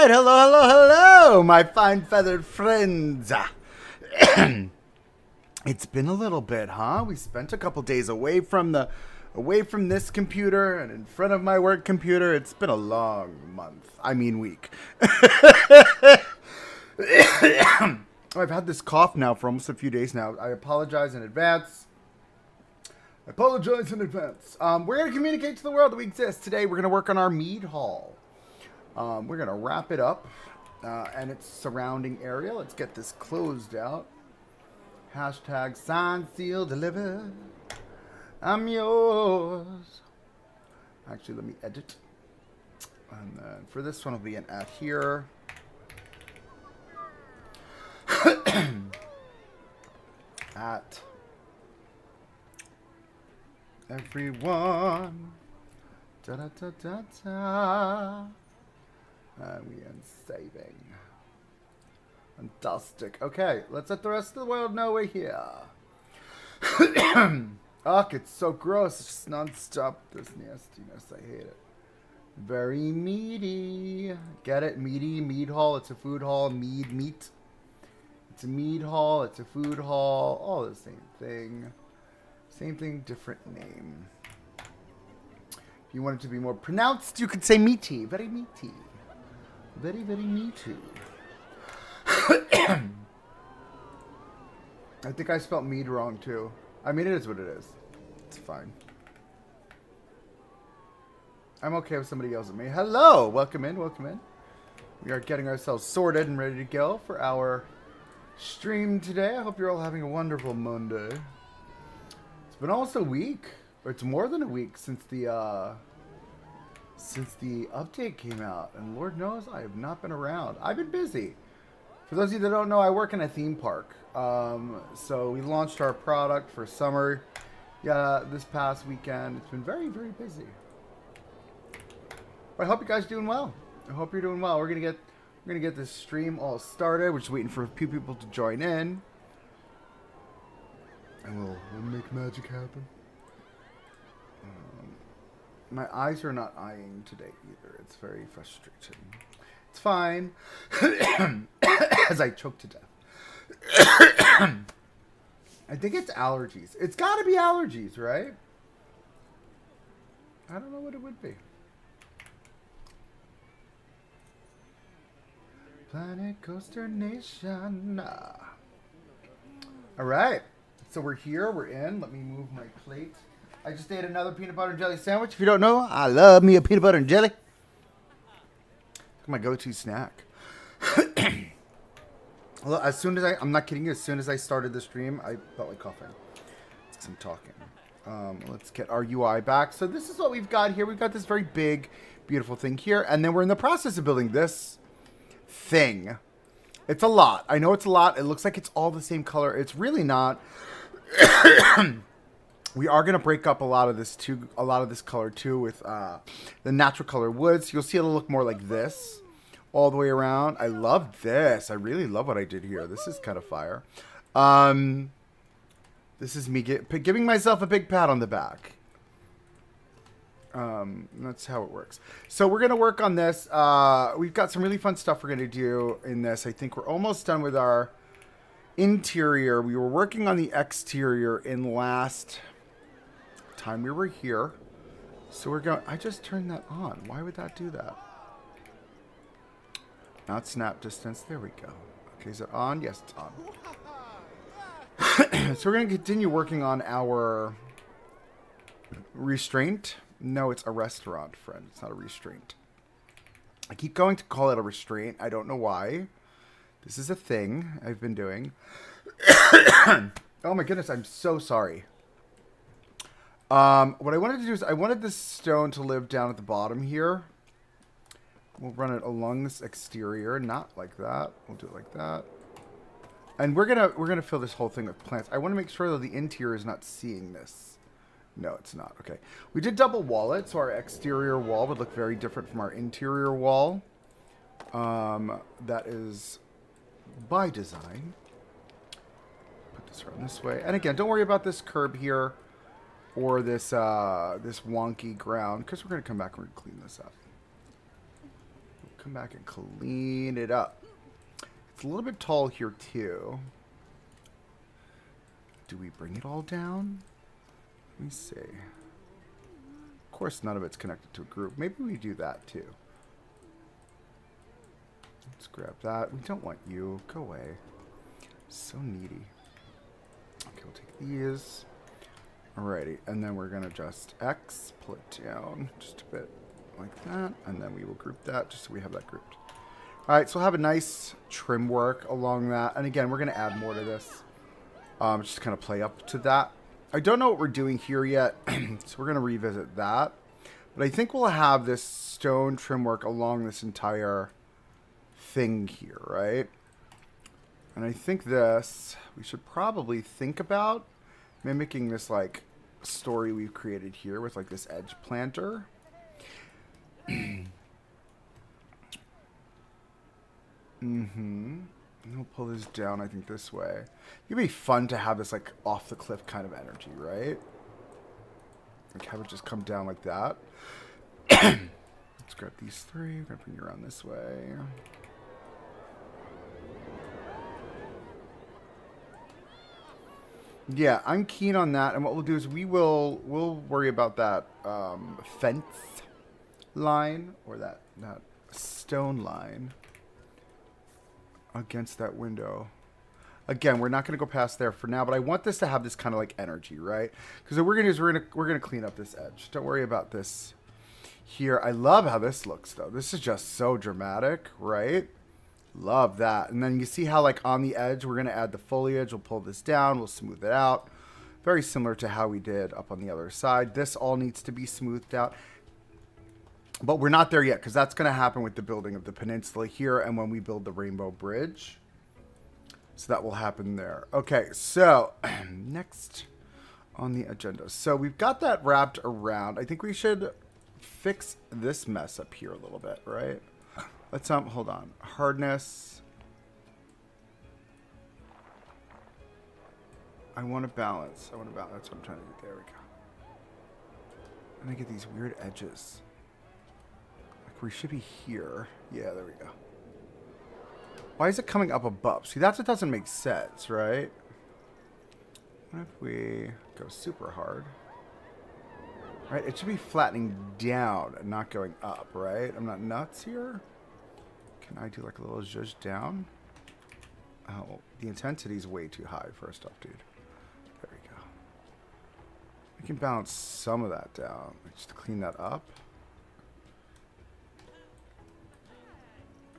right, hello, my fine feathered friends. It's been a little bit, huh? We spent a couple days away from this computer and in front of my work computer. It's been a long month. I mean week. I've had this cough now for almost a few days now. I apologize in advance. We're going to communicate to the world that we exist. Today, we're going to work on our mead hall. We're going to wrap it up and its surrounding area. Let's get this closed out. Hashtag sign, seal, deliver. I'm yours. Actually, let me edit. And then for this one, will be an at here. At everyone. Da da da da da. And we end saving. Fantastic. Okay, let's let the rest of the world know we're here. Ugh, it's so gross. It's just non-stop. This nastiness. I hate it. Very meaty. Get it? Meady. Mead hall. It's a food hall. Mead. Meat. It's a mead hall. It's a food hall. All the same thing. Same thing, different name. If you want it to be more pronounced, you could say meaty. Very meaty. Very, very meaty. I think I spelled mead wrong, too. I mean, it is what it is. It's fine. I'm okay with somebody yells at me. Hello! Welcome in, welcome in. We are getting ourselves sorted and ready to go for our stream today. I hope you're all having a wonderful Monday. It's been almost a week, or it's more than a week since the update came out, and Lord knows I have not been around. I've been busy. For those of you that don't know, I work in a theme park. So we launched our product for summer. This past weekend. It's been very, very busy. But I hope you guys are doing well. I hope you're doing well. We're gonna get this stream all started. We're just waiting for a few people to join in. And we'll make magic happen. My eyes are not eyeing today either. It's very frustrating. It's fine. As I choke to death. I think it's allergies. It's got to be allergies, right? I don't know what it would be. Planet Coaster Nation. All right. So we're here. We're in. Let me move my plate. I just ate another peanut butter and jelly sandwich. If you don't know, I love me a peanut butter and jelly. It's my go-to snack. Well, I'm not kidding you, as soon as I started the stream, I felt like coughing. It's because I'm talking. Let's get our UI back. So this is what we've got here. We've got this very big, beautiful thing here. And then we're in the process of building this thing. It's a lot. I know it's a lot. It looks like it's all the same color. It's really not. We are going to break up a lot of this color too with the natural color woods. You'll see it'll look more like this all the way around. I love this. I really love what I did here. This is kind of fire. This is me giving myself a big pat on the back. That's how it works. So we're going to work on this. We've got some really fun stuff we're going to do in this. I think we're almost done with our interior. We were working on the exterior in last time we were here. So we're going, I just turned that on. Why would that do that? Not snap distance. There we go. Okay, is it on? Yes, it's on. So we're going to continue working on our restraint. No, it's a restaurant, friend. It's not a restraint. I keep going to call it a restraint. I don't know why. This is a thing I've been doing. Oh my goodness, I'm so sorry. What I wanted to do is I wanted this stone to live down at the bottom here. We'll run it along this exterior, not like that. We'll do it like that. And we're gonna fill this whole thing with plants. I want to make sure that the interior is not seeing this. No, it's not. Okay. We did double wall it, so our exterior wall would look very different from our interior wall. That is by design. Put this around this way. And again, don't worry about this curb here or this this wonky ground, because we're going to come back and clean this up. come back and clean it up. It's a little bit tall here too. Do we bring it all down? Let me see. Of course, none of it's connected to a group. Maybe we do that too. Let's grab that. We don't want you. Go away. So needy. Okay, we'll take these. Alrighty, and then we're gonna just X, pull it down just a bit like that, and then we will group that just so we have that grouped. Alright, so we'll have a nice trim work along that, and again, we're gonna add more to this. Just kind of play up to that. I don't know what we're doing here yet, so we're gonna revisit that. But I think we'll have this stone trim work along this entire thing here, right? And I think this, we should probably think about mimicking this, like, story we've created here with, like, this edge planter. And we'll pull this down, I think, this way. It'd be fun to have this, like, off-the-cliff kind of energy, right? Like, have it just come down like that. Let's grab these three. We're going to bring you around this way. Yeah, I'm keen on that. And what we'll do is we'll worry about that fence line or that stone line against that window. Again, we're not going to go past there for now, but I want this to have this kind of like energy, right? Because what we're going to do is we're going to clean up this edge. Don't worry about this here. I love how this looks, though. This is just so dramatic, right? Love that. And then you see how, like, on the edge, we're going to add the foliage. We'll pull this down. We'll smooth it out. Very similar to how we did up on the other side. This all needs to be smoothed out. But we're not there yet, because that's going to happen with the building of the peninsula here and when we build the Rainbow Bridge. So that will happen there. Okay, so next on the agenda. So we've got that wrapped around. I think we should fix this mess up here a little bit, right? Let's hold on. Hardness. I want to balance. That's what I'm trying to do. There we go. And I get these weird edges. Like we should be here. Yeah, there we go. Why is it coming up above? See, that's what doesn't make sense, right? What if we go super hard? Right? It should be flattening down and not going up, right? I'm not nuts here. Can I do like a little zhuzh down? Oh, the intensity is way too high, first off, dude. There we go. We can balance some of that down. Just to clean that up.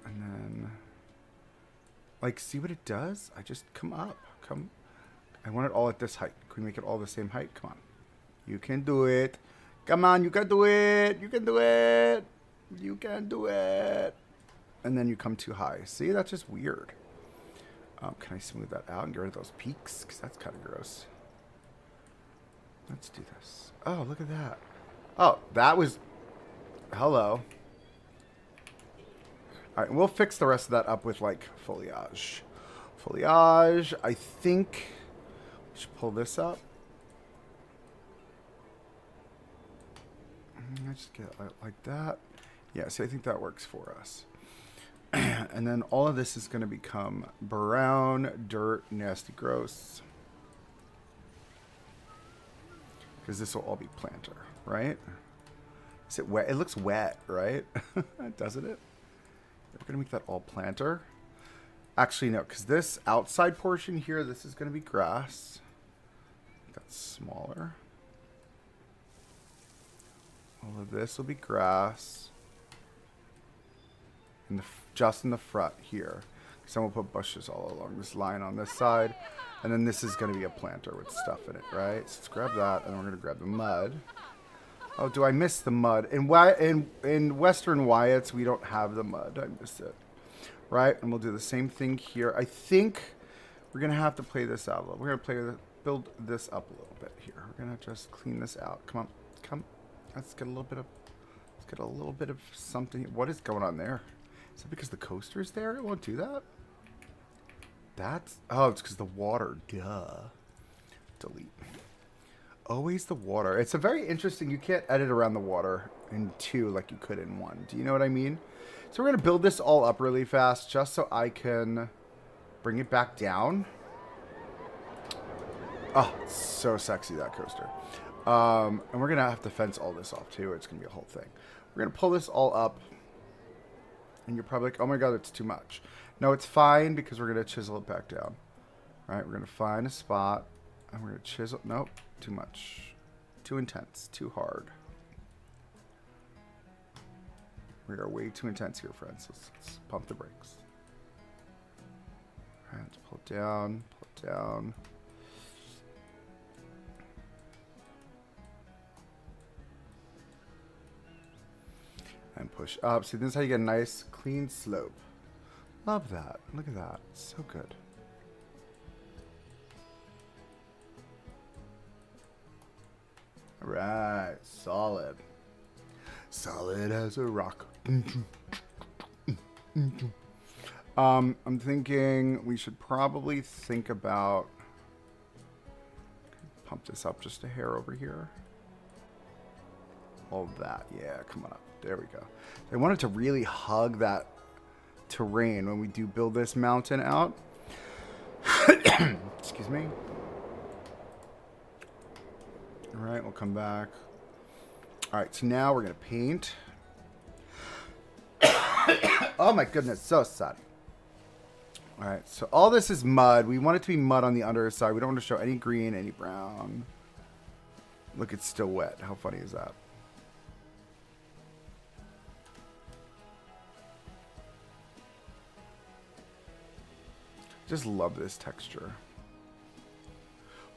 And then, like, see what it does? I just come up. I want it all at this height. Can we make it all the same height? Come on. You can do it. Come on, you can do it. You can do it. You can do it. And then you come too high. See, that's just weird. Can I smooth that out and get rid of those peaks? Because that's kind of gross. Let's do this. Oh, look at that. Oh, that was... Hello. All right, we'll fix the rest of that up with, like, foliage. Foliage. I think we should pull this up. I just get it like that. Yeah, see, I think that works for us. And then all of this is going to become brown, dirt, nasty, gross. Because this will all be planter, right? Is it wet? It looks wet, right? Doesn't it? We're going to make that all planter. Actually, no, because this outside portion here, this is going to be grass. That's smaller. All of this will be grass. And just in the front here. So we'll put bushes all along this line on this side. And then this is going to be a planter with stuff in it, right? So let's grab that, and then we're going to grab the mud. Oh, do I miss the mud? In Western Wyatts, we don't have the mud. I missed it. Right? And we'll do the same thing here. I think we're going to have to play this out a little. We're going to build this up a little bit here. We're going to just clean this out. Come on. Come. Let's get a little bit of something. What is going on there? Is it because the coaster's there? It won't do that? Oh, it's because the water. Duh. Delete. Always the water. It's a very interesting, you can't edit around the water in 2 like you could in 1. Do you know what I mean? So we're going to build this all up really fast just so I can bring it back down. Oh, it's so sexy, that coaster. And we're going to have to fence all this off too. It's going to be a whole thing. We're going to pull this all up. And you're probably like, oh my god, it's too much. No, it's fine because we're going to chisel it back down. All right, we're going to find a spot. And we're going to chisel. Nope, too much. Too intense. Too hard. We are way too intense here, friends. Let's pump the brakes. All right, let's pull it down. Pull it down. And push up. See, this is how you get a nice, clean slope. Love that. Look at that. So good. All right. Solid. Solid as a rock. I'm thinking we should probably think about... Pump this up just a hair over here. All that. Yeah, come on up. There we go. I wanted to really hug that terrain when we do build this mountain out. Excuse me. All right, we'll come back. All right, so now we're going to paint. Oh my goodness, so sad. All right, so all this is mud. We want it to be mud on the underside. We don't want to show any green, any brown. Look, it's still wet. How funny is that? Just love this texture.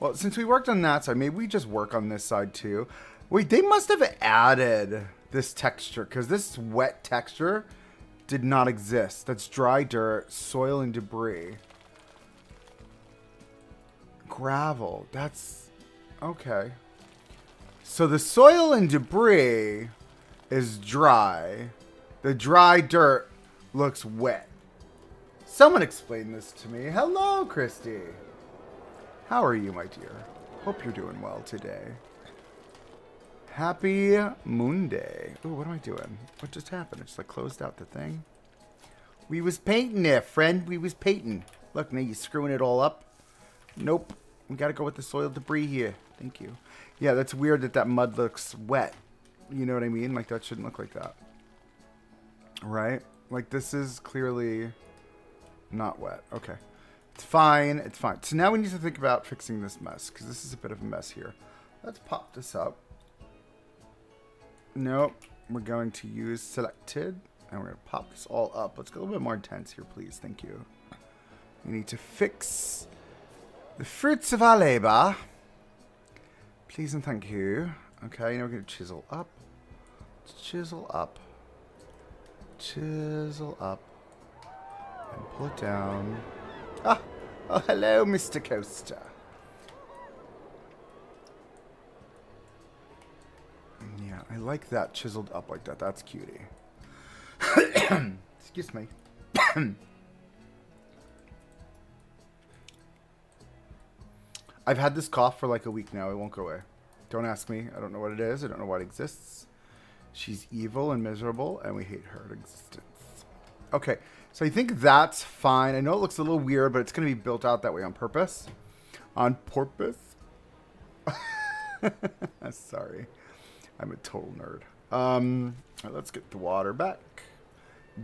Well, since we worked on that side, maybe we just work on this side too. Wait, they must have added this texture because this wet texture did not exist. That's dry dirt, soil, and debris. Gravel. That's... okay. So the soil and debris is dry. The dry dirt looks wet. Someone explain this to me. Hello, Christy. How are you, my dear? Hope you're doing well today. Happy Moon Day. Ooh, what am I doing? What just happened? I just like closed out the thing. We was painting there, friend. We was painting. Look, now you're screwing it all up. Nope. We gotta go with the soil debris here. Thank you. Yeah, that's weird that that mud looks wet. You know what I mean? Like, that shouldn't look like that. Right? Like, this is clearly not wet. Okay. It's fine. It's fine. So now we need to think about fixing this mess, because this is a bit of a mess here. Let's pop this up. Nope. We're going to use selected, and we're going to pop this all up. Let's get a little bit more intense here, please. Thank you. We need to fix the fruits of our labor. Please and thank you. Okay, now we're going to chisel up. Let's chisel up. Chisel up. And pull it down. Ah! Oh, hello, Mr. Coaster. Yeah, I like that chiseled up like that. That's cutie. Excuse me. I've had this cough for like a week now. It won't go away. Don't ask me. I don't know what it is. I don't know why it exists. She's evil and miserable, and we hate her existence. Okay, so I think that's fine. I know it looks a little weird, but it's going to be built out that way on purpose. On purpose? Sorry. I'm a total nerd. All right, let's get the water back.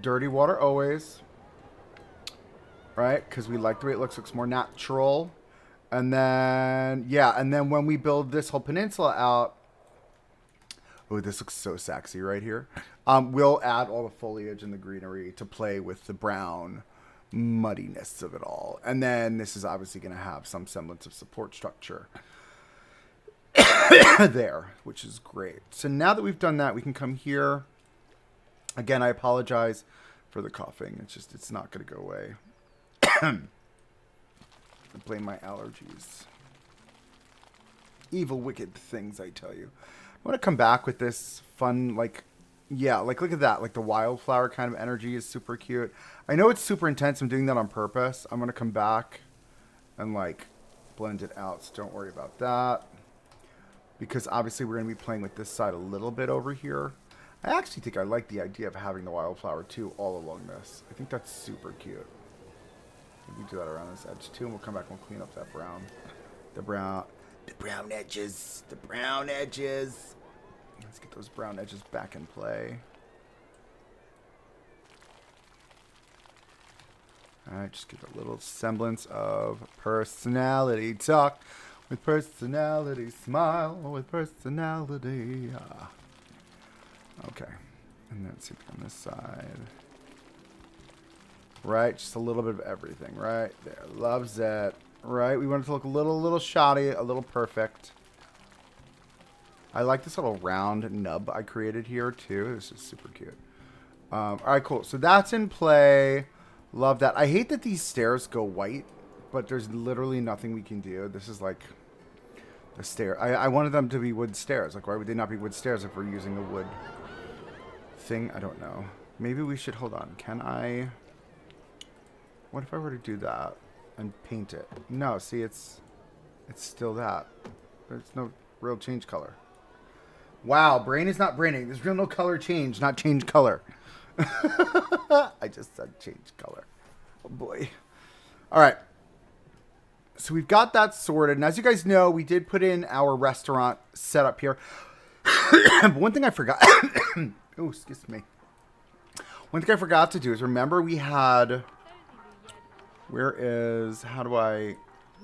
Dirty water always. Right? Because we like the way it looks. Looks more natural. And then, yeah, and then when we build this whole peninsula out, oh, this looks so sexy right here. We'll add all the foliage and the greenery to play with the brown muddiness of it all. And then this is obviously going to have some semblance of support structure there, which is great. So now that we've done that, we can come here. Again, I apologize for the coughing. It's just, it's not going to go away. I blame my allergies. Evil, wicked things, I tell you. I want to come back with this fun, like, yeah, like, look at that. Like, the wildflower kind of energy is super cute. I know it's super intense. I'm doing that on purpose. I'm going to come back and, like, blend it out. So don't worry about that. Because, obviously, we're going to be playing with this side a little bit over here. I actually think I like the idea of having the wildflower too all along this. I think that's super cute. We do that around this edge too, and we'll come back and we'll clean up that brown. The brown edges. The brown edges. Let's get those brown edges back in play. Alright, just get a little semblance of personality. Talk with personality. Smile with personality. Okay. And then see on this side. Right, just a little bit of everything. Right there. Loves it. Right, we want it to look a little shoddy, a little perfect. I like this little round nub I created here too. This is super cute. Alright, cool. So that's in play. Love that. I hate that these stairs go white, but there's literally nothing we can do. This is like the stair. I wanted them to be wood stairs. Like, why would they not be wood stairs if we're using a wood thing? I don't know. Maybe we should, hold on. Can I, what if I were to do that and paint it? No, see, it's still that. There's no real change color. Wow, brain is not braining. There's real no color change, not change color. I just said change color. Oh boy. All right. So we've got that sorted. And as you guys know, we did put in our restaurant setup here. But one thing I forgot. Oh, excuse me. One thing I forgot to do is remember we had. Where is. How do I.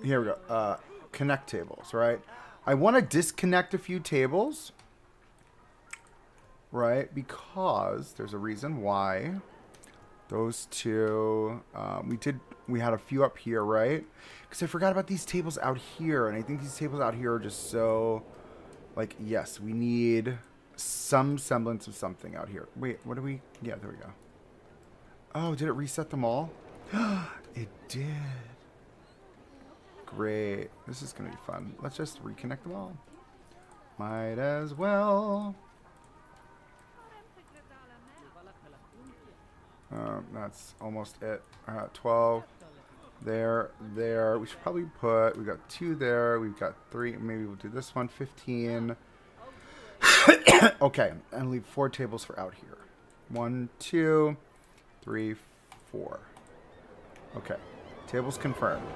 Here we go. Connect tables, right? I want to disconnect a few tables. Right, because there's a reason why those two, we had a few up here, right? Because I forgot about these tables out here, and I think these tables out here are just so, like, yes, we need some semblance of something out here. Wait, what do we, yeah, there we go. Oh, did it reset them all? It did. Great, this is going to be fun. Let's just reconnect them all. Might as well. That's almost it. 12 there. We should probably put, we've got 2 there. We've got 3. Maybe we'll do this one. 15. Okay. And leave 4 tables for out here. 1, 2, 3, 4. Okay. Tables confirmed.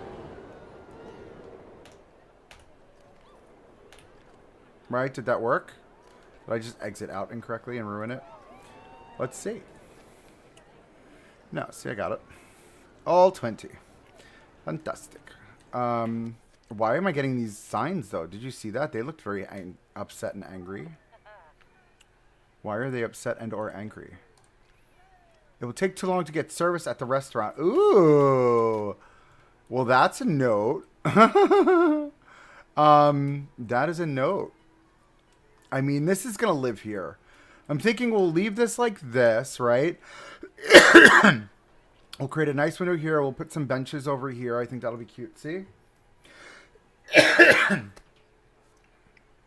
Right? Did that work? Did I just exit out incorrectly and ruin it? Let's see. No, see, I got it. All 20. Fantastic. Why am I getting these signs, though? Did you see that? They looked very upset and angry. Why are they upset and or angry? It will take too long to get service at the restaurant. Ooh. Well, that's a note. That is a note. I mean, this is going to live here. I'm thinking we'll leave this like this, right? We'll create a nice window here. We'll put some benches over here. I think that'll be cute. See?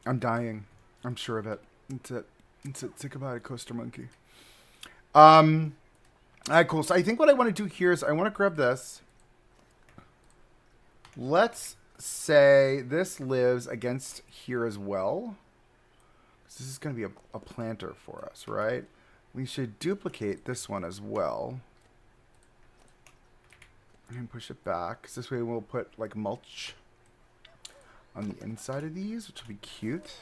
I'm dying. I'm sure of it. That's it. That's it. Say goodbye to Coaster Monkey. All right, cool. So I think what I want to do here is I want to grab this. Let's say this lives against here as well. This is going to be a planter for us, right? We should duplicate this one as well. And push it back. 'Cause this way we'll put like mulch on the inside of these, which will be cute.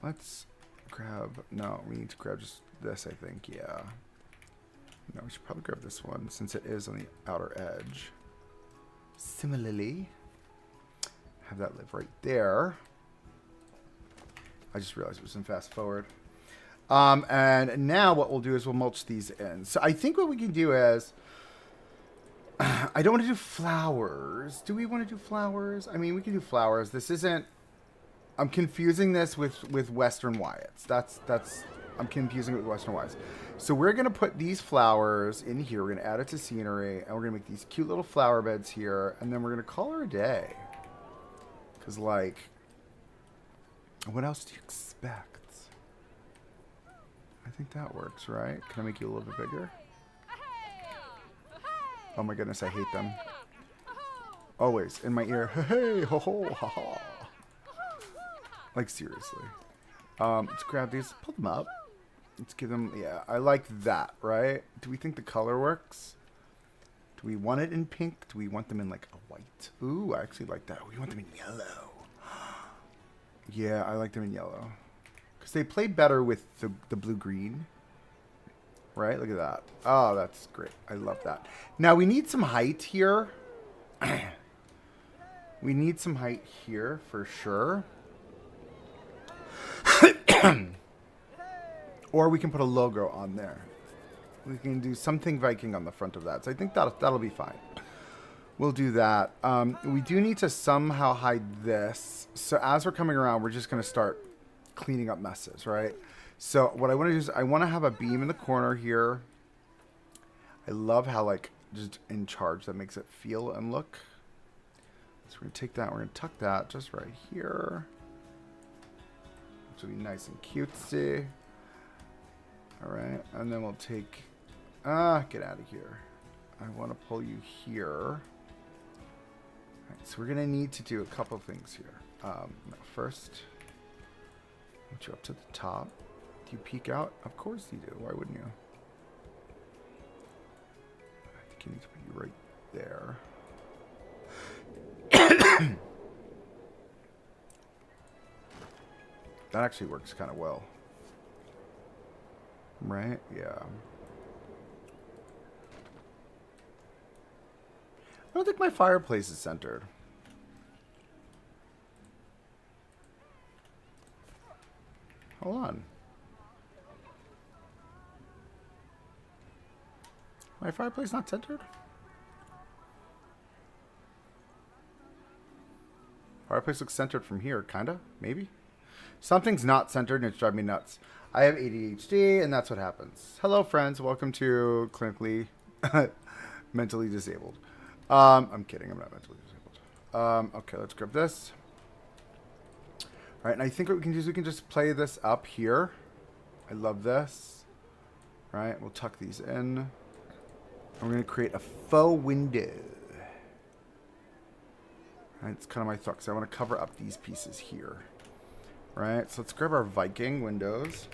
Let's grab... No, we need to grab just this, I think. Yeah. No, we should probably grab this one since it is on the outer edge. Similarly, have that live right there. I just realized it was in fast forward. And now what we'll do is we'll mulch these in. So I think what we can do is, I don't want to do flowers. Do we want to do flowers? I mean, we can do flowers. This isn't, I'm confusing this with Western Wyatts. I'm confusing it with Western Wyatts. So we're going to put these flowers in here. We're going to add it to scenery. And we're going to make these cute little flower beds here. And then we're going to call her a day. Because, like, what else do you expect? I think that works, right? Can I make you a little bit bigger? Oh my goodness, I hate them. Always in my ear. Hey, ho, ho, ha, ha. Like, seriously. Let's grab these, pull them up. Let's give them, yeah, I like that, right? Do we think the color works? Do we want it in pink? Do we want them in like a white? Ooh, I actually like that. We want them in yellow. Yeah, I like them in yellow. Because they play better with the blue-green. Right? Look at that. Oh, that's great. I love that. Now, we need some height here. We need some height here for sure. Or we can put a logo on there. We can do something Viking on the front of that. So I think that'll be fine. We'll do that. We do need to somehow hide this. So as we're coming around, we're just going to start cleaning up messes, right? So what I want to do is I want to have a beam in the corner here. I love how, like, just in charge that makes it feel and look. So we're going to take that. We're going to tuck that just right here. Which will be nice and cutesy. All right. And then we'll take... get out of here. I want to pull you here. All right, so we're going to need to do a couple things here. First, put you up to the top. Do you peek out? Of course you do. Why wouldn't you? I think you need to put you right there. That actually works kind of well. Right? Yeah. I don't think my fireplace is centered. Hold on. My fireplace not centered? Fireplace looks centered from here, kinda, maybe. Something's not centered and it's driving me nuts. I have ADHD and that's what happens. Hello friends, welcome to Clinically Mentally Disabled. I'm kidding, I'm not mentally disabled. Okay, let's grab this. Alright, and I think what we can do is we can just play this up here. I love this. Alright, we'll tuck these in. And we're going to create a faux window. Alright, it's kind of my thought, because I want to cover up these pieces here. Right, so let's grab our Viking windows.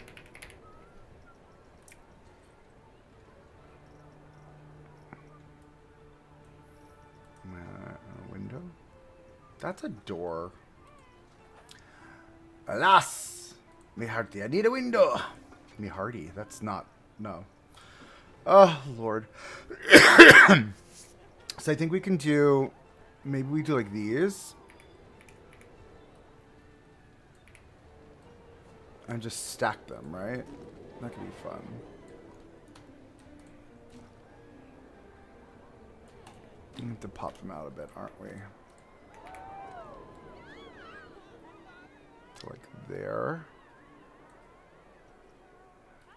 Window? That's a door. Alas! Me hearty, I need a window. Me hearty, that's not, no. Oh, Lord. So I think we can do, maybe we do like these. And just stack them, right? That could be fun. We have to pop them out a bit, aren't we? So like there.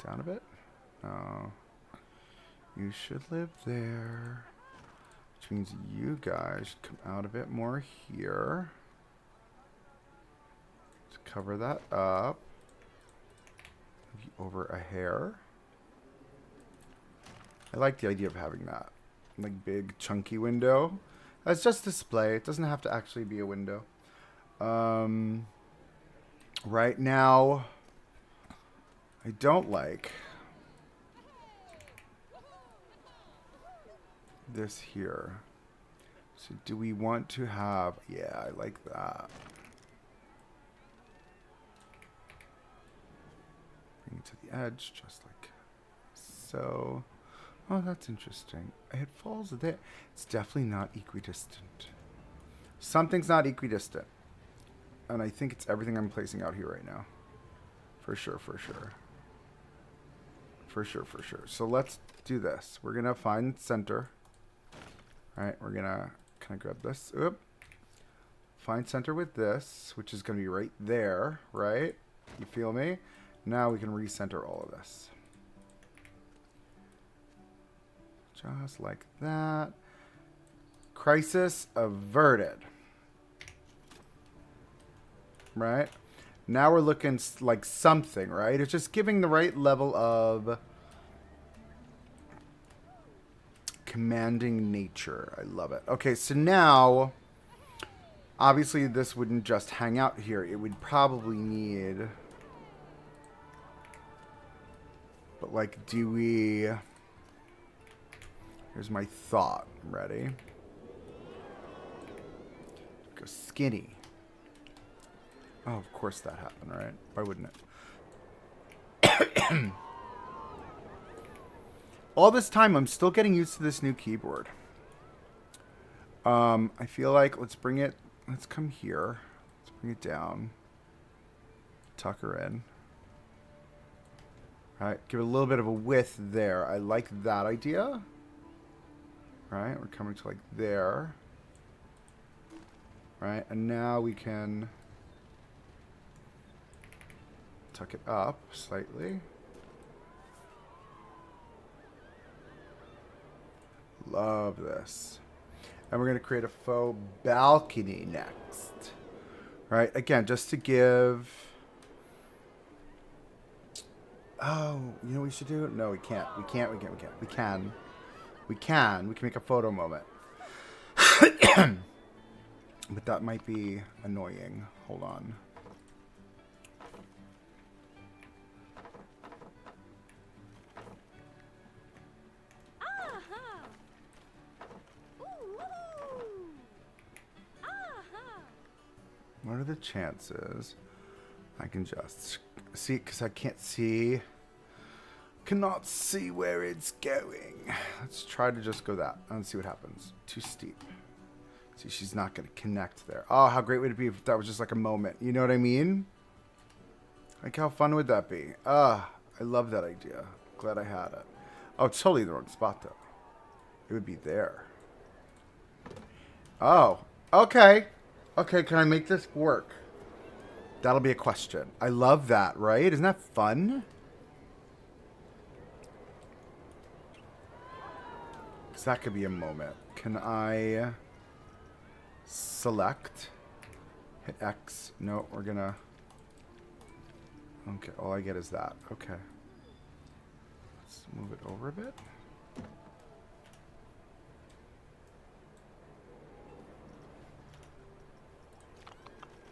Down a bit. Oh. You should live there. Which means you guys should come out a bit more here. Just cover that up. Over a hair. I like the idea of having that. Like big chunky window. That's just display. It doesn't have to actually be a window. Right now, I don't like this here. So do we want to have, yeah, I like that. Bring it to the edge, just like so. Oh, that's interesting. It falls there. It's definitely not equidistant. Something's not equidistant. And I think it's everything I'm placing out here right now. For sure, for sure. For sure, for sure. So let's do this. We're going to find center. All right, we're going to kind of grab this. Oop. Find center with this, which is going to be right there, right? You feel me? Now we can recenter all of this. Just like that. Crisis averted. Right? Now we're looking like something, right? It's just giving the right level of commanding nature. I love it. Okay, so now, obviously this wouldn't just hang out here. It would probably need But like, do we... Here's my thought. Ready? Go skinny. Oh, of course that happened, right? Why wouldn't it? All this time, I'm still getting used to this new keyboard. I feel like let's come here. Let's bring it down. Tuck her in. All right, give it a little bit of a width there. I like that idea. All right, we're coming to like there. All right, and now we can tuck it up slightly. Love this. And we're going to create a faux balcony next. Right? Again, just to give... Oh, you know what we should do? No, we can't. We can. We can make a photo moment. But that might be annoying. Hold on. What are the chances I can just see, because I can't see, cannot see where it's going. Let's try to just go that and see what happens. Too steep. See, she's not going to connect there. Oh, how great would it be if that was just like a moment? You know what I mean? Like, how fun would that be? Ah, I love that idea. Glad I had it. Oh, it's totally the wrong spot, though. It would be there. Oh, okay. Okay, can I make this work? That'll be a question. I love that, right? Isn't that fun? Because that could be a moment. Can I select? Hit X. No, we're gonna... Okay, all I get is that. Okay. Let's move it over a bit.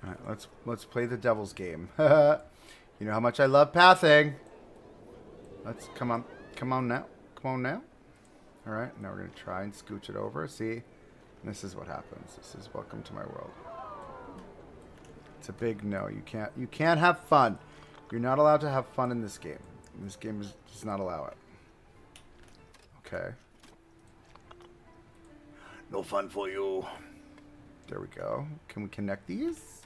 All right, let's play the devil's game. You know how much I love pathing. Let's come on now. All right, now we're gonna try and scooch it over. See, and this is what happens. This is welcome to my world. It's a big no. You can't have fun. You're not allowed to have fun in this game. This game does not allow it. Okay. No fun for you. There we go. Can we connect these?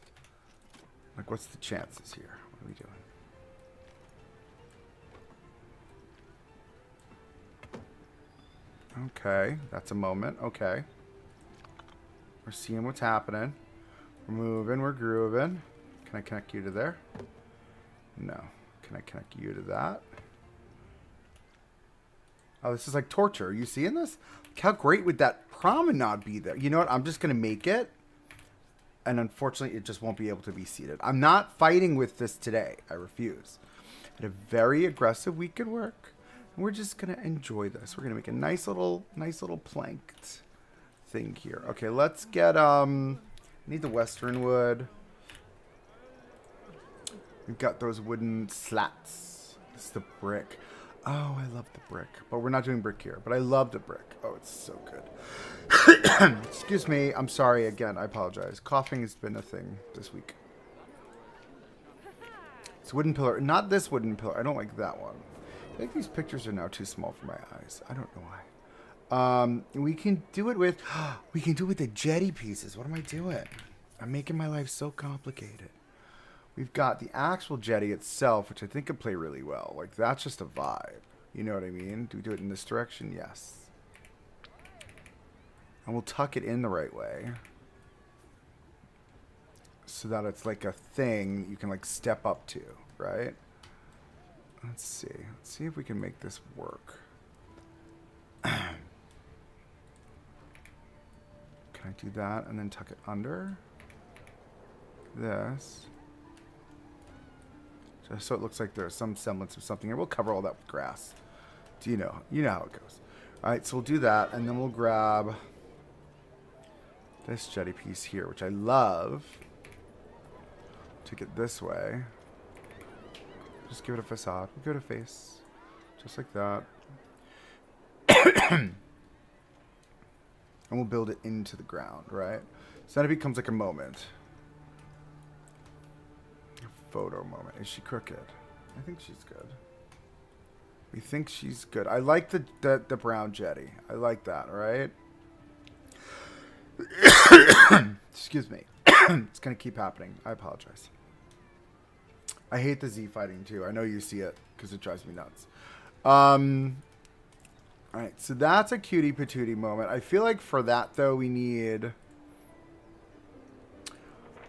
Like, what's the chances here? What are we doing? Okay, that's a moment. Okay. We're seeing what's happening. We're moving, we're grooving. Can I connect you to there? No. Can I connect you to that? Oh, this is like torture. Are you seeing this? Like, how great would that promenade be there? You know what? I'm just going to make it. And unfortunately, it just won't be able to be seated. I'm not fighting with this today. I refuse. I had a very aggressive week at work. And we're just going to enjoy this. We're going to make a nice little planked thing here. Okay, let's get, I need the western wood. We've got those wooden slats. This is the brick. Oh, I love the brick. But we're not doing brick here. But I love the brick. Oh, it's so good. Excuse me. I'm sorry again. I apologize. Coughing has been a thing this week. It's a wooden pillar. Not this wooden pillar. I don't like that one. I think these pictures are now too small for my eyes. I don't know why. We can do it with... we can do it with the jetty pieces. What am I doing? I'm making my life so complicated. We've got the actual jetty itself, which I think could play really well. Like, that's just a vibe. You know what I mean? Do we do it in this direction? Yes. And we'll tuck it in the right way. So that it's like a thing you can, like, step up to, right? Let's see. Let's see if we can make this work. Can I do that and then tuck it under? This. Just so it looks like there's some semblance of something here. We'll cover all that with grass. Do you know? You know how it goes. All right, so we'll do that, and then we'll grab this jetty piece here, which I love. Take it this way. Just give it a facade. We'll give it a face. Just like that. And we'll build it into the ground, right? So then it becomes like a moment. A photo moment. Is she crooked? I think she's good. We think she's good. I like the brown jetty. I like that, right? Excuse me. It's going to keep happening. I apologize. I hate the Z fighting too. I know you see it because it drives me nuts. Alright, so that's a cutie patootie moment. I feel like for that, though, we're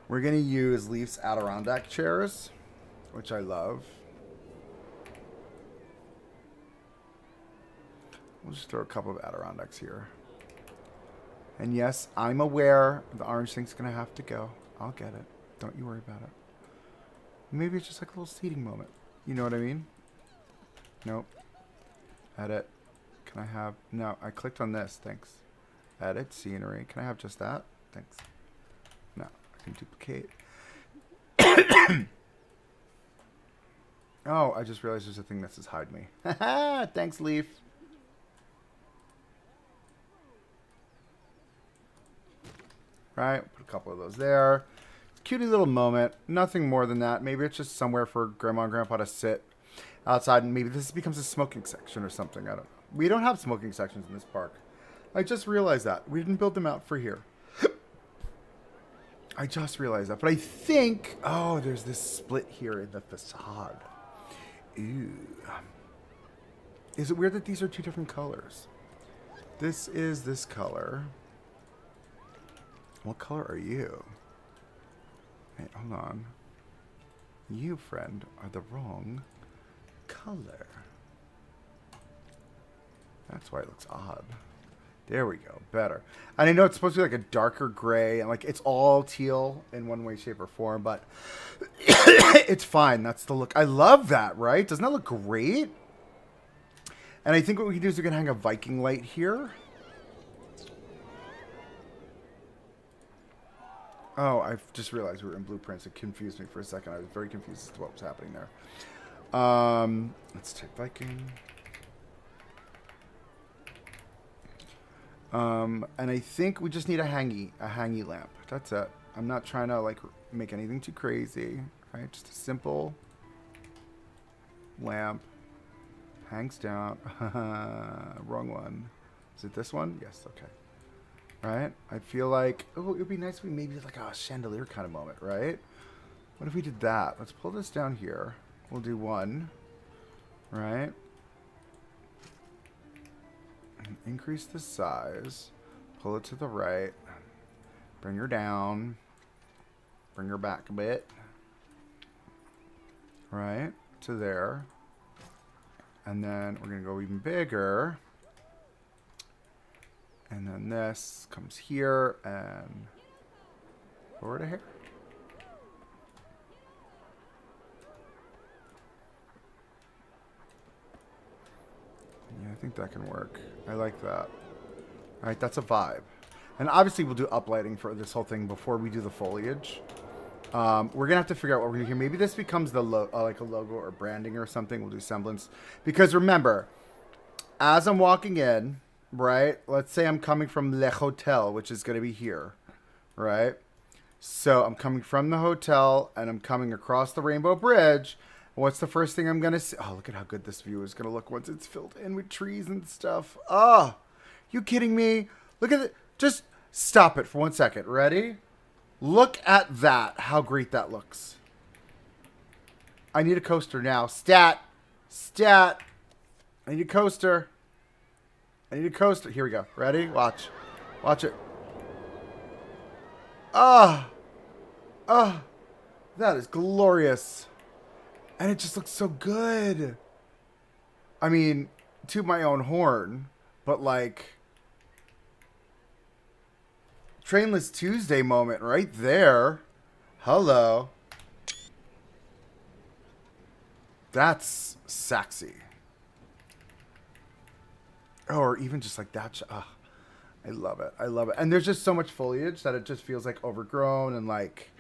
going to use Leaf's Adirondack chairs, which I love. We'll just throw a couple of Adirondacks here. And yes, I'm aware the orange thing's going to have to go. I'll get it. Don't you worry about it. Maybe it's just like a little seating moment. You know what I mean? Nope. Edit. Can I have... No, I clicked on this. Thanks. Edit. Scenery. Can I have just that? Thanks. No. I can duplicate. Oh, I just realized there's a thing that says hide me. Thanks, Leaf. Right. Put a couple of those there. Cutie little moment. Nothing more than that. Maybe it's just somewhere for Grandma and Grandpa to sit outside, and maybe this becomes a smoking section or something. I don't know. We don't have smoking sections in this park. I just realized that. We didn't build them out for here. I just realized that. But I think... Oh, there's this split here in the facade. Ew. Is it weird that these are two different colors? This is this color. What color are you? Hey, hold on. You, friend, are the wrong color. That's why it looks odd. There we go. Better. And I know it's supposed to be like a darker gray, and like it's all teal in one way, shape, or form, but it's fine. That's the look. I love that, right? Doesn't that look great? And I think what we can do is we can hang a Viking light here. Oh, I just realized we were in blueprints. It confused me for a second. I was very confused as to what was happening there. Let's take Viking. And I think we just need a hangy lamp. That's it. I'm not trying to like make anything too crazy, right? Just a simple lamp. Hangs down. Wrong one. Is it this one? Yes. Okay. Right? I feel like, oh, it would be nice if we maybe did like a chandelier kind of moment, right? What if we did that? Let's pull this down here. We'll do one. Right? Increase the size. Pull it to the right. Bring her down. Bring her back a bit. Right? To there. And then we're going to go even bigger. And then this comes here and forward to here. Yeah, I think that can work. I like that. All right, that's a vibe. And obviously we'll do uplighting for this whole thing before we do the foliage. We're going to have to figure out what we're going to do here. Maybe this becomes the like a logo or branding or something. We'll do semblance. Because remember, as I'm walking in... Right? Let's say I'm coming from Le Hotel, which is going to be here. Right? So I'm coming from the hotel and I'm coming across the Rainbow Bridge. What's the first thing I'm going to see? Oh, look at how good this view is going to look once it's filled in with trees and stuff. Oh, you kidding me? Look at it. Just stop it for 1 second. Ready? Look at that. How great that looks. I need a coaster now. Stat. Stat. I need a coaster. I need a coaster. Here we go. Ready? Watch. Watch it. Ah. Ah. That is glorious. And it just looks so good. I mean, to my own horn, but like... Trainless Tuesday moment right there. Hello. That's sexy. Or even just like that. I love it. I love it. And there's just so much foliage that it just feels like overgrown and like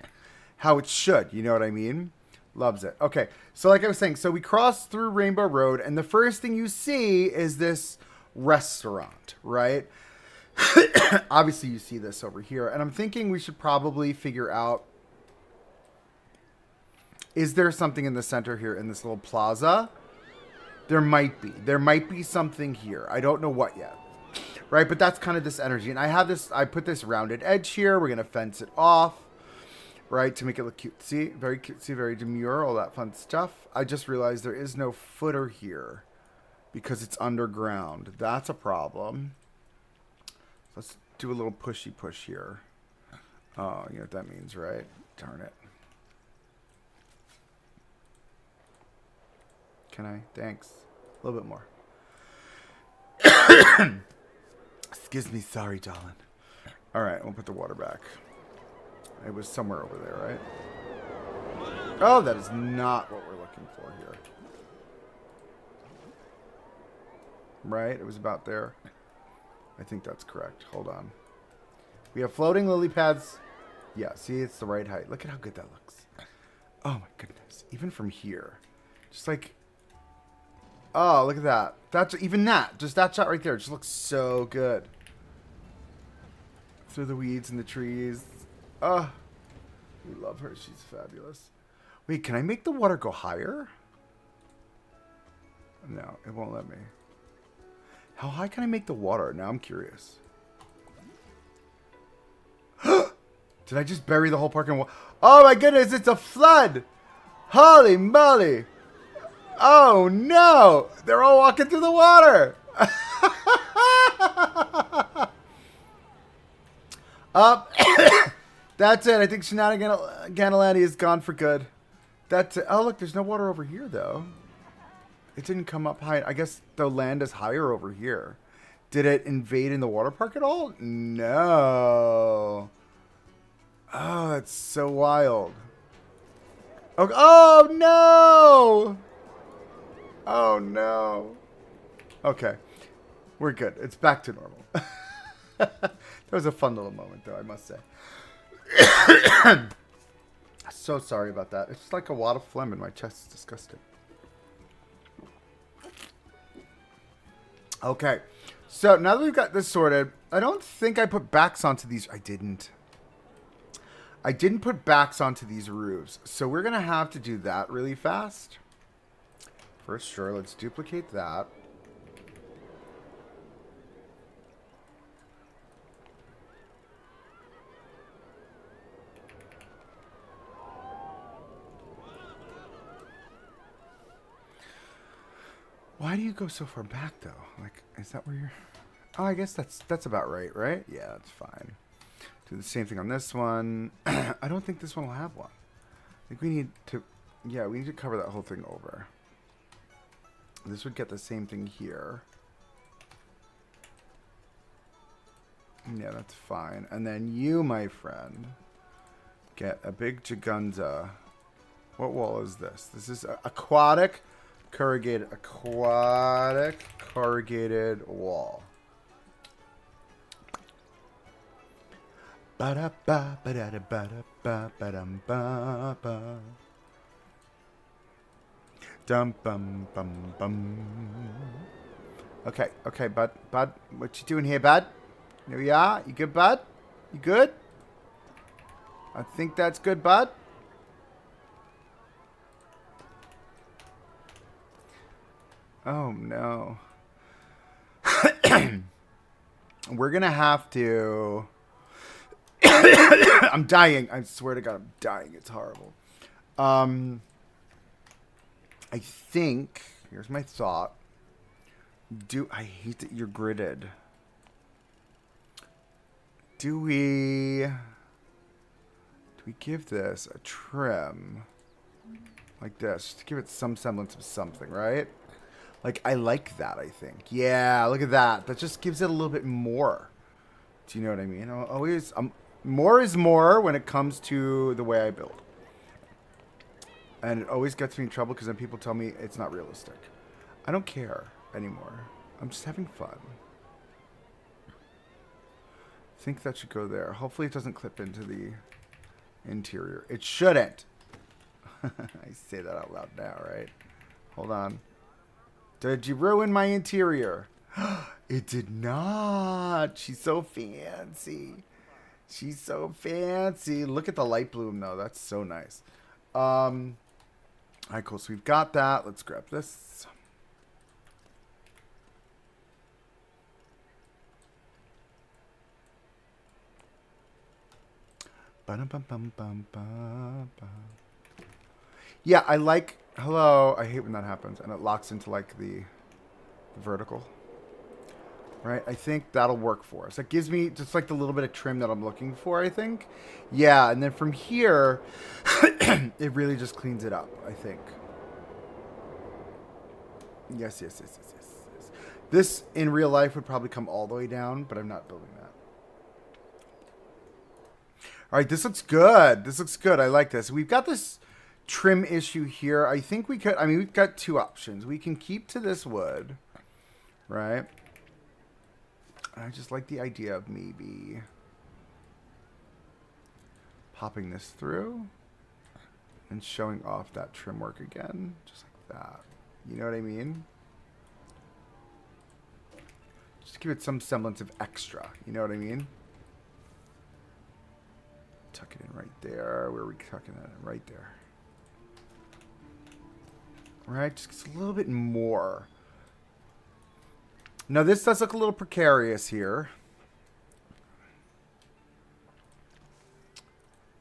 how it should. You know what I mean? Loves it. Okay, so like I was saying, so we cross through Rainbow Road, and the first thing you see is this restaurant, right? Obviously, you see this over here, and I'm thinking we should probably figure out, is there something in the center here in this little plaza? There might be. There might be something here. I don't know what yet. Right, but that's kind of this energy. And I have this, I put this rounded edge here. We're going to fence it off, right, to make it look cutesy. Very cutesy, very demure, all that fun stuff. I just realized there is no footer here because it's underground. That's a problem. Let's do a little pushy push here. Oh, you know what that means, right? Darn it. Can I? Thanks. A little bit more. Excuse me. Sorry, darling. All right, we'll put the water back. It was somewhere over there, right? Oh, that is not what we're looking for here. Right? It was about there. I think that's correct. Hold on. We have floating lily pads. Yeah, see, it's the right height. Look at how good that looks. Oh, my goodness. Even from here. Just like... Oh, look at that. That's even that. Just that shot right there. Just looks so good. Through the weeds and the trees. Oh, we love her. She's fabulous. Wait, can I make the water go higher? No, it won't let me. How high can I make the water? Now I'm curious. Did I just bury the whole park in water? Oh my goodness, it's a flood! Holy moly! Oh no! They're all walking through the water! Up. That's it. I think Shenaniganilandia is gone for good. That's it. Oh look, there's no water over here though. It didn't come up high. I guess the land is higher over here. Did it invade in the water park at all? No. Oh, that's so wild. Okay. Oh no! Oh no. Okay. We're good. It's back to normal. That was a fun little moment though, I must say. So sorry about that. It's like a wad of phlegm in my chest. It's disgusting. Okay. So now that we've got this sorted, I don't think I put backs onto these. I didn't put backs onto these roofs. So we're going to have to do that really fast. First, sure, let's duplicate that. Why do you go so far back, though? Like, is that where you're... Oh, I guess that's about right, right? Yeah, that's fine. Do the same thing on this one. I don't think this one will have one. I think we need to... Yeah, we need to cover that whole thing over. This would get the same thing here. Yeah, that's fine. And then you, my friend, get a big Jagunza. What wall is this? This is aquatic corrugated wall. Ba-da-ba, ba-da-da-ba-da-ba, ba-dum-ba-ba. Dum-bum-bum-bum. Okay, okay, bud. Bud, what you doing here, bud? There we are. You good, bud? You good? I think that's good, bud. Oh, no. We're going to have to... I'm dying. I swear to God, I'm dying. It's horrible. I think... Here's my thought. I hate that you're gridded. Do we give this a trim? Like this. To give it some semblance of something, right? Like, I like that, I think. Yeah, look at that. That just gives it a little bit more. Do you know what I mean? Always, more is more when it comes to the way I build. And it always gets me in trouble because then people tell me it's not realistic. I don't care anymore. I'm just having fun. I think that should go there. Hopefully it doesn't clip into the interior. It shouldn't. I say that out loud now, right? Hold on. Did you ruin my interior? It did not. She's so fancy. She's so fancy. Look at the light bloom, though. That's so nice. All right, cool. So we've got that. Let's grab this. Yeah, I like... Hello. I hate when that happens. And it locks into, like, the vertical. Right? I think that'll work for us. That gives me just, like, the little bit of trim that I'm looking for, I think. Yeah, and then from here, it really just cleans it up, I think. Yes. This, in real life, would probably come all the way down, but I'm not building that. All right, this looks good. This looks good. I like this. We've got this trim issue here. I think we could... I mean, we've got two options. We can keep to this wood, right? I just like the idea of maybe popping this through and showing off that trim work again, just like that. You know what I mean? Just give it some semblance of extra. You know what I mean? Tuck it in right there. Where are we tucking it in? Right there. Right? Just a little bit more. Now, this does look a little precarious here.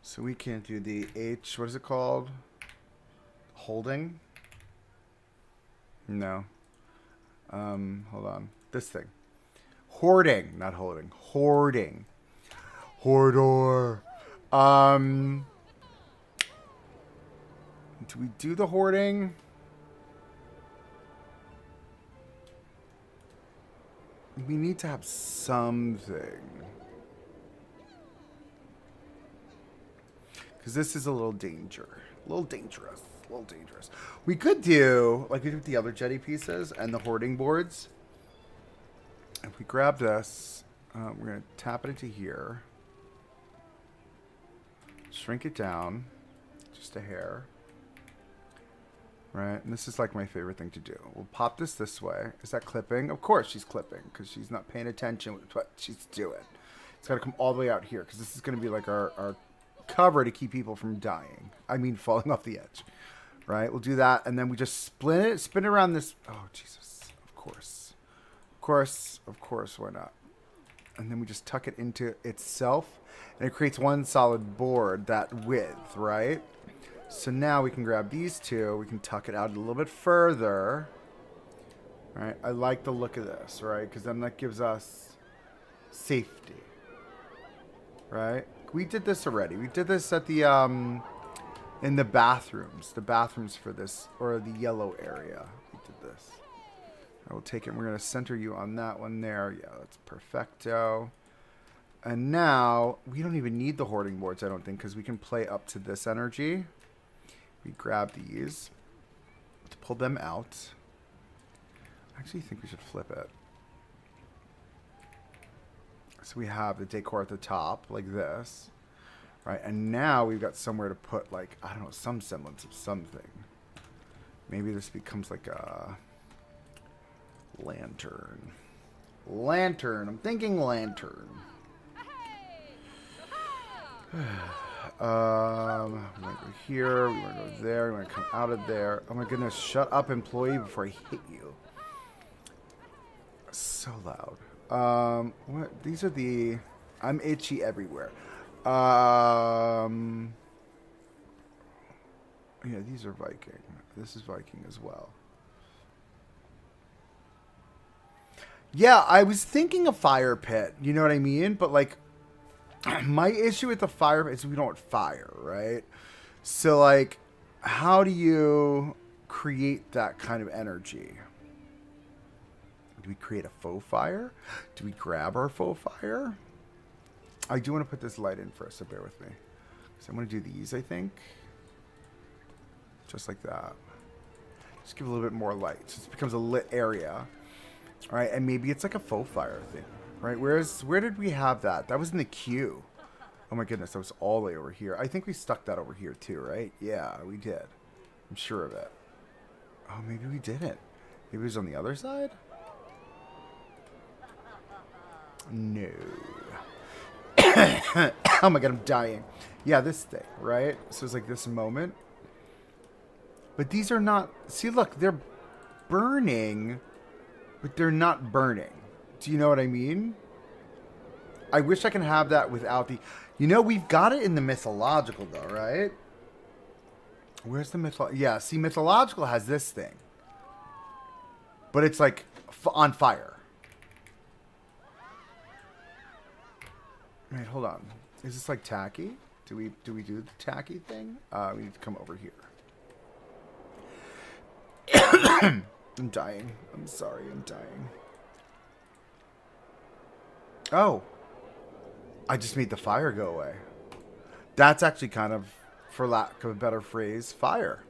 So we can't do the H, what is it called? Holding? No. Hold on. This thing. Hoarding, not holding. Hoarding. Hoardor. Do we do the hoarding? We need to have something. Because this is a little dangerous. A little dangerous. We could do, like we did with the other jetty pieces and the hoarding boards. If we grab this, we're going to tap it into here. Shrink it down. Just a hair. Right, and this is like my favorite thing to do. We'll pop this way. Is that clipping? Of course she's clipping, because she's not paying attention with what she's doing. It's got to come all the way out here, because this is going to be like our cover to keep people from dying. I mean, falling off the edge. Right, we'll do that, and then we just spin it around this. Oh, Jesus. Of course, why not? And then we just tuck it into itself, and it creates one solid board, that width, right? So now we can grab these two. We can tuck it out a little bit further. All right. I like the look of this, right? Because then that gives us safety. Right? We did this already. We did this at the, in the bathrooms. The bathrooms for this, or the yellow area. We did this. I will take it. We're going to center you on that one there. Yeah, that's perfecto. And now, we don't even need the hoarding boards, I don't think, because we can play up to this energy. We grab these to pull them out. I actually think we should flip it. So we have the decor at the top, like this. Right, and now we've got somewhere to put, like, I don't know, some semblance of something. Maybe this becomes like a lantern. I'm thinking lantern. We want to go here, we want to go there, we want to come out of there. Oh my goodness, shut up, employee, before I hit you. So loud. What? These are the... I'm itchy everywhere. Yeah, these are Viking. This is Viking as well. Yeah, I was thinking a fire pit, you know what I mean? But like... my issue with the fire is we don't fire, right? So, like, how do you create that kind of energy? Do we create a faux fire? Do we grab our faux fire? I do want to put this light in first, so bear with me. So I'm going to do these, I think. Just like that. Just give a little bit more light. So it becomes a lit area. All right, and maybe it's like a faux fire thing. Right, where did we have that? That was in the queue. Oh my goodness, that was all the way over here. I think we stuck that over here too, right? Yeah, we did. I'm sure of it. Oh, maybe we didn't. Maybe it was on the other side? No. Oh my god, I'm dying. Yeah, this thing, right? So it's like this moment. But these are not... See, look, they're burning, but they're not burning. Do you know what I mean? I wish I can have that without the... You know, we've got it in the mythological, though, right? Where's the mythological? Yeah, see, mythological has this thing. But it's, like, on fire. Wait, hold on. Is this, like, tacky? Do we do the tacky thing? We need to come over here. I'm dying. I'm sorry, I'm dying. Oh. I just made the fire go away. That's actually kind of, for lack of a better phrase, fire.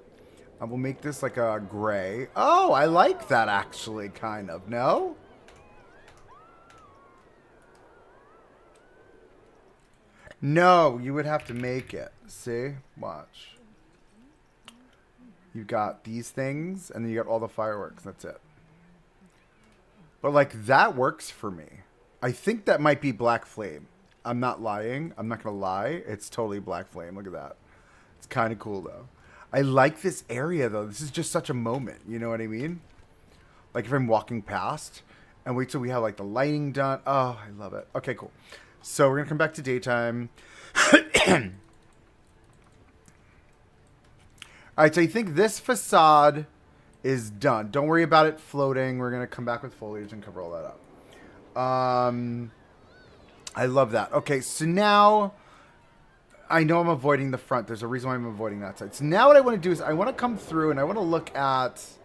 I will make this like a gray. Oh, I like that actually, kind of. No? No, you would have to make it. See? Watch. You got these things, and then you got all the fireworks. That's it. But, like, that works for me. I think that might be Black Flame. I'm not lying. I'm not going to lie. It's totally Black Flame. Look at that. It's kind of cool, though. I like this area, though. This is just such a moment. You know what I mean? Like, if I'm walking past, and wait till we have, like, the lighting done. Oh, I love it. Okay, cool. So, we're going to come back to daytime. Alright, so I think this facade is done. Don't worry about it floating. We're going to come back with foliage and cover all that up. I love that. Okay, so now I know I'm avoiding the front. There's a reason why I'm avoiding that side. So now what I want to do is I want to come through and I want to look at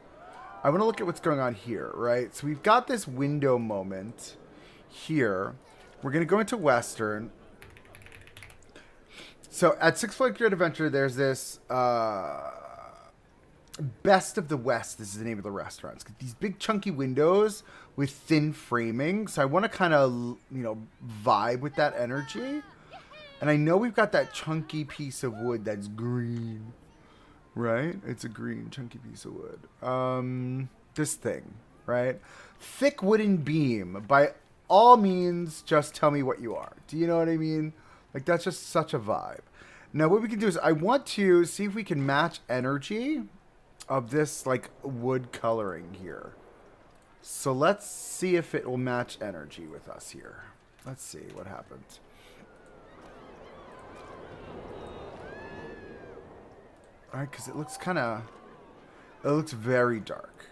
what's going on here, right? So we've got this window moment here. We're going to go into Western. So at Six Flags Great Adventure, there's this Best of the West. This is the name of the restaurant. It's got these big chunky windows with thin framing. So I want to kind of, vibe with that energy. And I know we've got that chunky piece of wood that's green, right? It's a green chunky piece of wood. This thing, right? Thick wooden beam. By all means, just tell me what you are. Do you know what I mean? Like, that's just such a vibe. Now, what we can do is I want to see if we can match energy of this, like, wood coloring here. So let's see if it will match energy with us here. Let's see what happens. Alright, because it looks it looks very dark.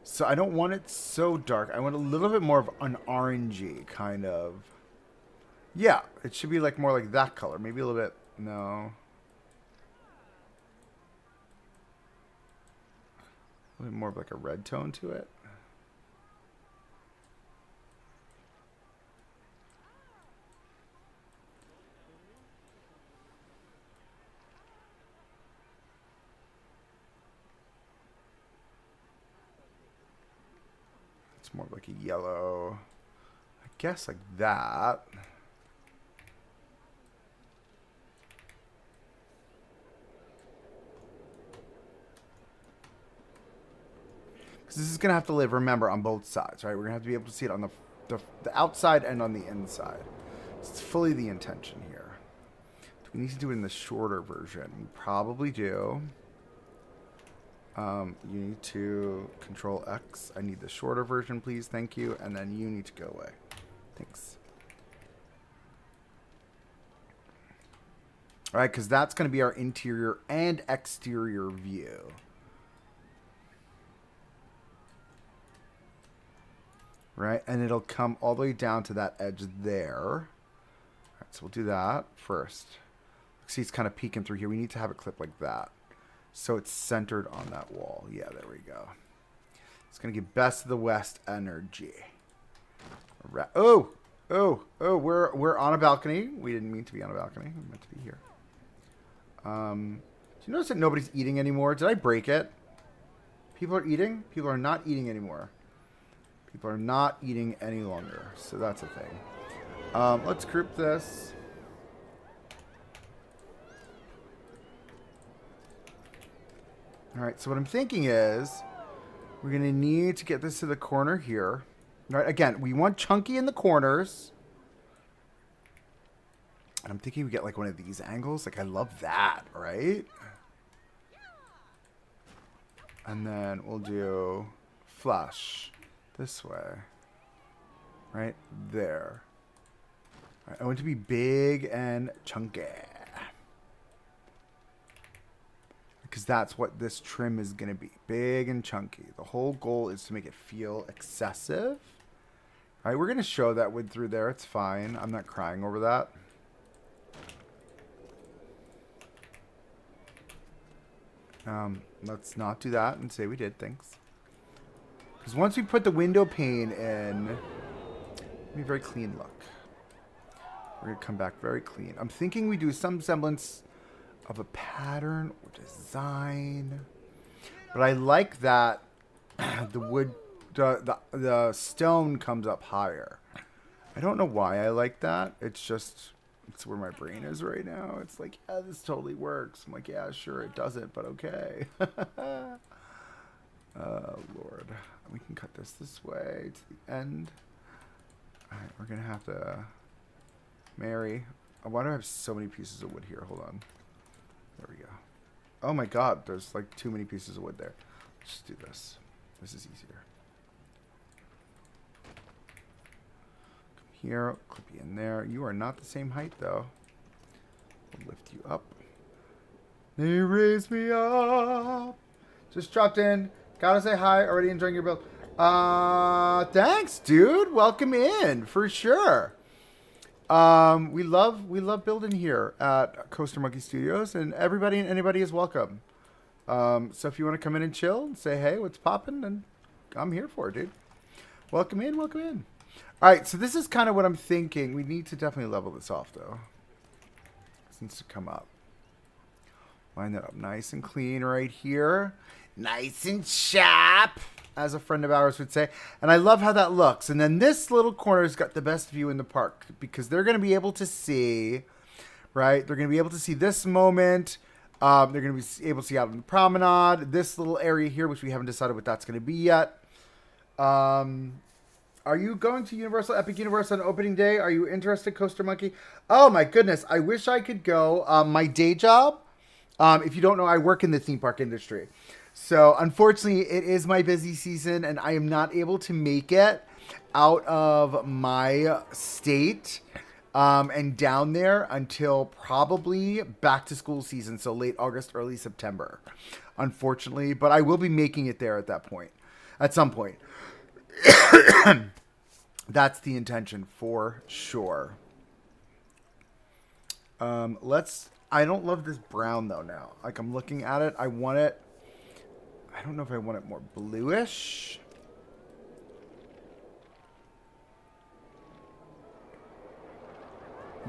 So I don't want it so dark. I want a little bit more of an orangey kind of. Yeah, it should be like more like that color. Maybe a little bit, no. A little bit more of like a red tone to it. It's more like a yellow. I guess like that. Because this is going to have to live, remember, on both sides, right? We're going to have to be able to see it on the outside and on the inside. It's fully the intention here. Do we need to do it in the shorter version? We probably do. You need to Control X. I need the shorter version, please. Thank you. And then you need to go away. Thanks. All right, because that's going to be our interior and exterior view. Right, and it'll come all the way down to that edge there. All right, so we'll do that first. See, it's kind of peeking through here. We need to have it clip like that. So it's centered on that wall. Yeah, there we go. It's going to give Best of the West energy. Right. Oh, we're on a balcony. We didn't mean to be on a balcony. We meant to be here. Do you notice that nobody's eating anymore? Did I break it? People are eating? People are not eating anymore. People are not eating any longer. So that's a thing. Let's group this. All right, so what I'm thinking is we're going to need to get this to the corner here. All right, again, we want chunky in the corners. And I'm thinking we get like one of these angles. Like, I love that, right? And then we'll do flush this way. Right there. All right, I want it to be big and chunky. Because that's what this trim is going to be. Big and chunky. The whole goal is to make it feel excessive. All right, we're going to show that wood through there. It's fine. I'm not crying over that. Let's not do that and say we did. Thanks. Because once we put the window pane in, it'll be a very clean look. We're going to come back very clean. I'm thinking we do some semblance of a pattern or design. But I like that the wood, the stone comes up higher. I don't know why I like that. It's just, it's where my brain is right now. It's like, yeah, this totally works. I'm like, yeah, sure, it doesn't, but okay. Oh, Lord. We can cut this way to the end. All right, we're going to have to... Mary. Why do I have so many pieces of wood here? Hold on. There we go. Oh, my God. There's, like, too many pieces of wood there. Let's just do this. This is easier. Come here. Clip you in there. You are not the same height, though. We'll lift you up. They raise me up. Just dropped in. Gotta say hi. Already enjoying your build. Thanks, dude. Welcome in for sure. We love building here at Coaster Monkey Studios, and everybody and anybody is welcome. So if you want to come in and chill and say, hey, what's poppin', then I'm here for it, dude. Welcome in, welcome in. All right, so this is kind of what I'm thinking. We need to definitely level this off, though. This needs to come up. Line that up nice and clean right here. Nice and sharp, as a friend of ours would say. And I love how that looks. And then this little corner's got the best view in the park because they're going to be able to see, right? They're going to be able to see this moment. They're going to be able to see out on the promenade. This little area here, which we haven't decided what that's going to be yet. Are you going to Universal, Epic Universe on opening day? Are you interested, Coaster Monkey? Oh, my goodness. I wish I could go. My day job, if you don't know, I work in the theme park industry. So, unfortunately, it is my busy season, and I am not able to make it out of my state and down there until probably back to school season, so late August, early September, unfortunately. But I will be making it there at that point, at some point. That's the intention for sure. I don't love this brown, though, now. Like, I'm looking at it. I want it... I don't know if I want it more bluish.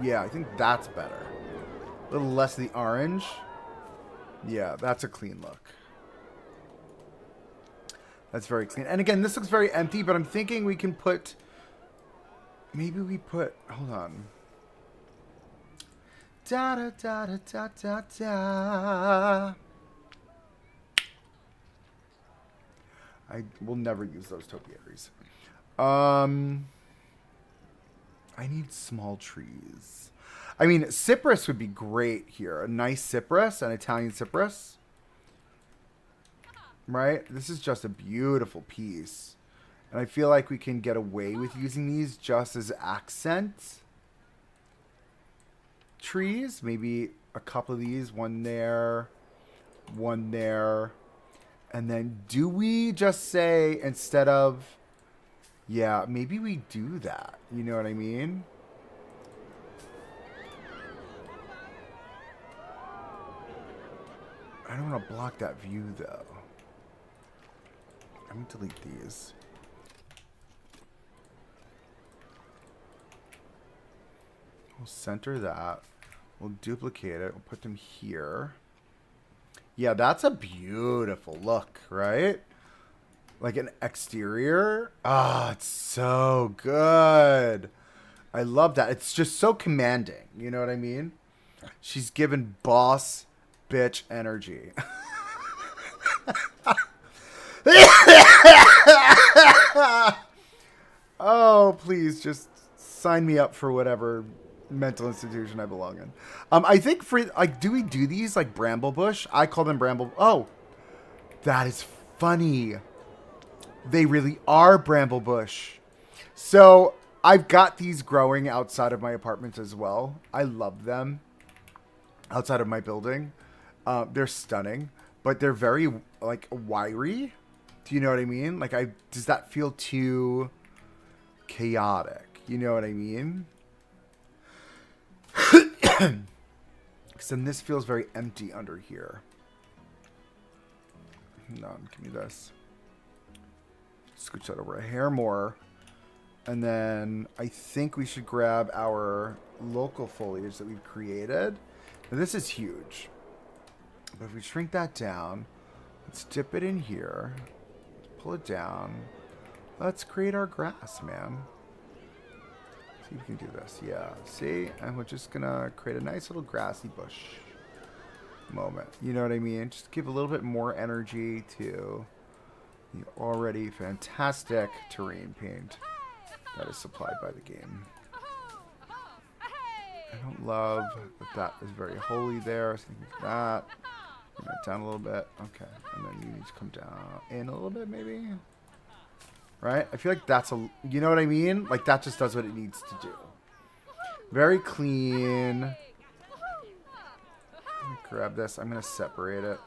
Yeah, I think that's better. A little less of the orange. Yeah, that's a clean look. That's very clean. And again, this looks very empty, but I'm thinking we can put... Maybe we put... Hold on. Da-da-da-da-da-da-da. I will never use those topiaries. I need small trees. I mean, cypress would be great here. A nice cypress, an Italian cypress. Right? This is just a beautiful piece. And I feel like we can get away with using these just as accent trees. Maybe a couple of these. One there. One there. And then do we just say instead of, yeah, maybe we do that. You know what I mean? I don't want to block that view, though. I'm going to delete these. We'll center that. We'll duplicate it. We'll put them here. Yeah, that's a beautiful look, right? Like an exterior. Ah, it's so good. I love that. It's just so commanding. You know what I mean? She's given boss bitch energy. Oh, please just sign me up for whatever mental institution I belong in. I think for like, do we do these like Bramblebush? I call them Bramble. Oh, that is funny. They really are Bramblebush. So I've got these growing outside of my apartment as well. I love them outside of my building. They're stunning, but they're very like wiry. Do you know what I mean? Like, does that feel too chaotic? You know what I mean? Because then this feels very empty under here. No, give me this. Scooch that over a hair more. And then I think we should grab our local foliage that we've created. Now, this is huge. But if we shrink that down, let's dip it in here. Pull it down. Let's create our grass, man. See if we can do this. Yeah, see? And we're just going to create a nice little grassy bush moment. You know what I mean? Just give a little bit more energy to the already fantastic terrain paint that is supplied by the game. I don't love that is very holy there. So like that. Bring that down a little bit. Okay. And then you need to come down in a little bit, maybe? Right? I feel like that's a... You know what I mean? Like, that just does what it needs to do. Very clean. Let me grab this. I'm going to separate it.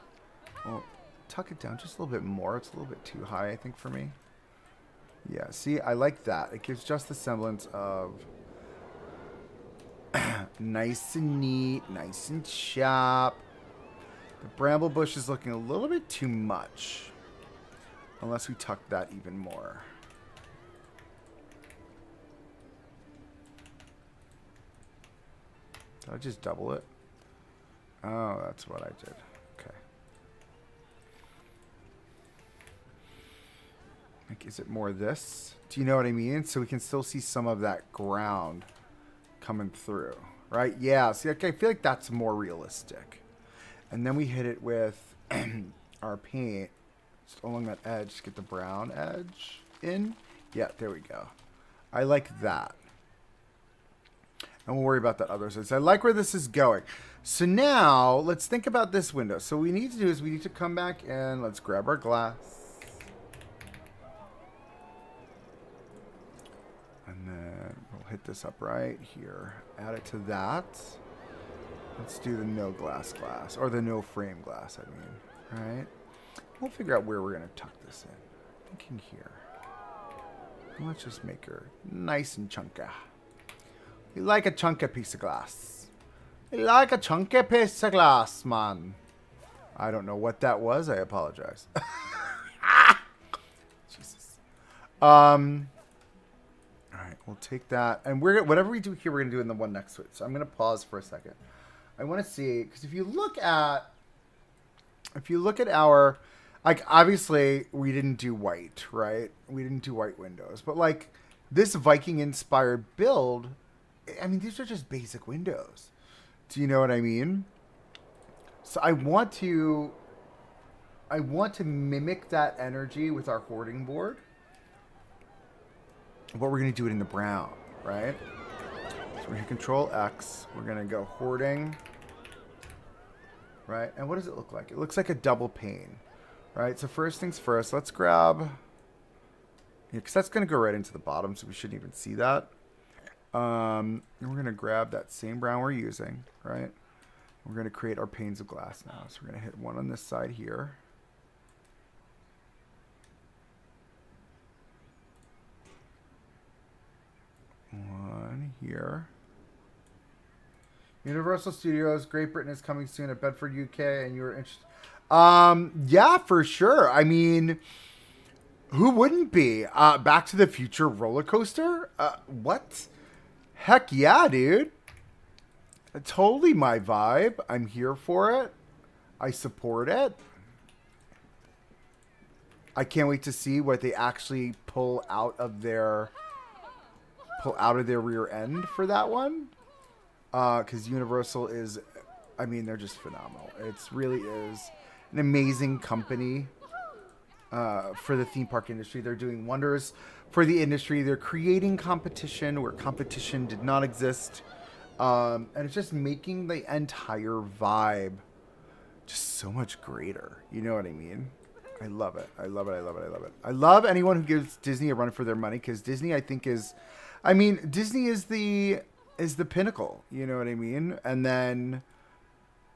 Well, tuck it down just a little bit more. It's a little bit too high, I think, for me. Yeah, see? I like that. It gives just the semblance of... nice and neat. Nice and sharp. The bramble bush is looking a little bit too much. Unless we tuck that even more. Did I just double it? Oh, that's what I did. Okay. Like, is it more this? Do you know what I mean? So we can still see some of that ground coming through. Right? Yeah. See, okay, I feel like that's more realistic. And then we hit it with our paint just along that edge to get the brown edge in. Yeah, there we go. I like that. And we'll worry about that other side. So I like where this is going. So now let's think about this window. So what we need to do is we need to come back and let's grab our glass. And then we'll hit this up right here. Add it to that. Let's do the no glass, or the no frame glass, I mean, right? We'll figure out where we're going to tuck this in. Thinking here. And let's just make her nice and chunky. We like a chunky piece of glass. We like a chunky piece of glass, man. I don't know what that was. I apologize. Jesus. All right, we'll take that. And whatever we do here, we're going to do in the one next to it. So I'm going to pause for a second. I want to see, because if you look at our, like, obviously we didn't do white, right? We didn't do white windows, but like this Viking inspired build, I mean, these are just basic windows. Do you know what I mean? So I want to mimic that energy with our hoarding board, but we're going to do it in the brown, right? So we're going to Control X. We're going to go hoarding. Right? And what does it look like? It looks like a double pane. Right? So first things first, let's grab... because that's going to go right into the bottom, so we shouldn't even see that. And we're going to grab that same brown we're using. Right? We're going to create our panes of glass now. So we're going to hit one on this side here. One here. Universal Studios, Great Britain is coming soon at Bedford, UK, and you were interested. Yeah, for sure. I mean, who wouldn't be? Back to the Future roller coaster? What? Heck yeah, dude. Totally my vibe. I'm here for it. I support it. I can't wait to see what they actually pull out of their rear end for that one. Because Universal is, I mean, they're just phenomenal. It really is an amazing company for the theme park industry. They're doing wonders for the industry. They're creating competition where competition did not exist. And it's just making the entire vibe just so much greater. You know what I mean? I love it. I love it. I love it. I love it. I love anyone who gives Disney a run for their money, because Disney, I think, Disney is the pinnacle. You know what I mean? And then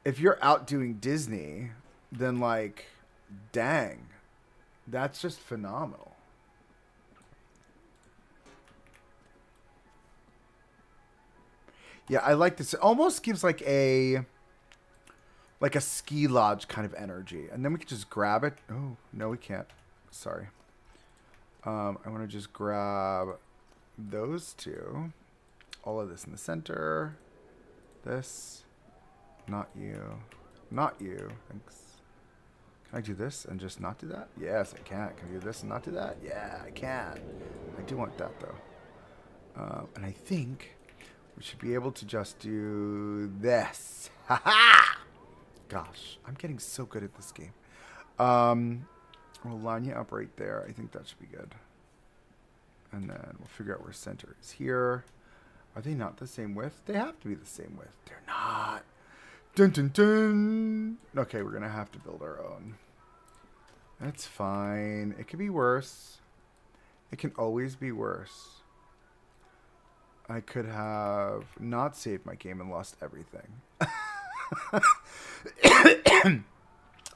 if you're outdoing Disney, then like, dang, that's just phenomenal. Yeah, I like this. It almost gives like a ski lodge kind of energy. And then we can just grab it. Oh, no, we can't. Sorry. I want to just grab those two. All of this in the center. This. Not you. Not you. Thanks. Can I do this and just not do that? Yes, I can. Can I do this and not do that? Yeah, I can. I do want that, though. And I think we should be able to just do this. Ha ha! Gosh, I'm getting so good at this game. We'll line you up right there. I think that should be good. And then we'll figure out where center is here. Are they not the same width? They have to be the same width. They're not. Dun dun dun. Okay, we're gonna have to build our own. That's fine. It could be worse. It can always be worse. I could have not saved my game and lost everything.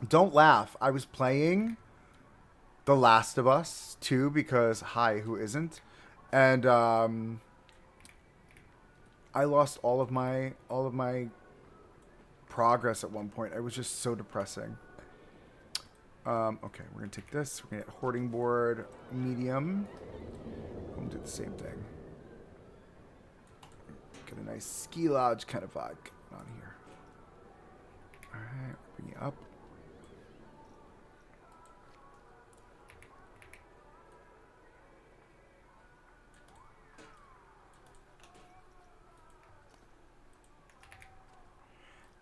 Don't laugh. I was playing The Last of Us 2 because, hi, who isn't? And I lost all of my progress at one point. It was just so depressing. Okay, we're gonna take this. We're gonna get hoarding board medium. We'll do the same thing. Get a nice ski lodge kind of vibe on here. All right, bring you up.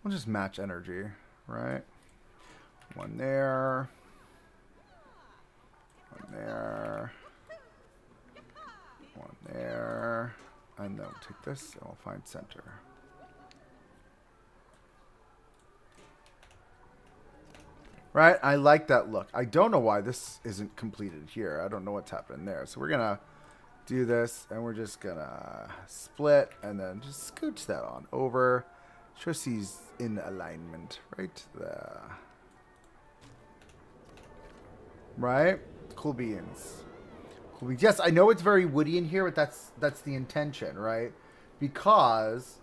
We'll just match energy, right? One there. One there. One there. And then we'll take this and we'll find center. Right? I like that look. I don't know why this isn't completed here. I don't know what's happening there. So we're going to do this and we're just going to split and then just scooch that on over. Just he's in alignment right there. Right? Cool beans. Cool beans. Yes, I know it's very woody in here, but that's the intention, right? Because,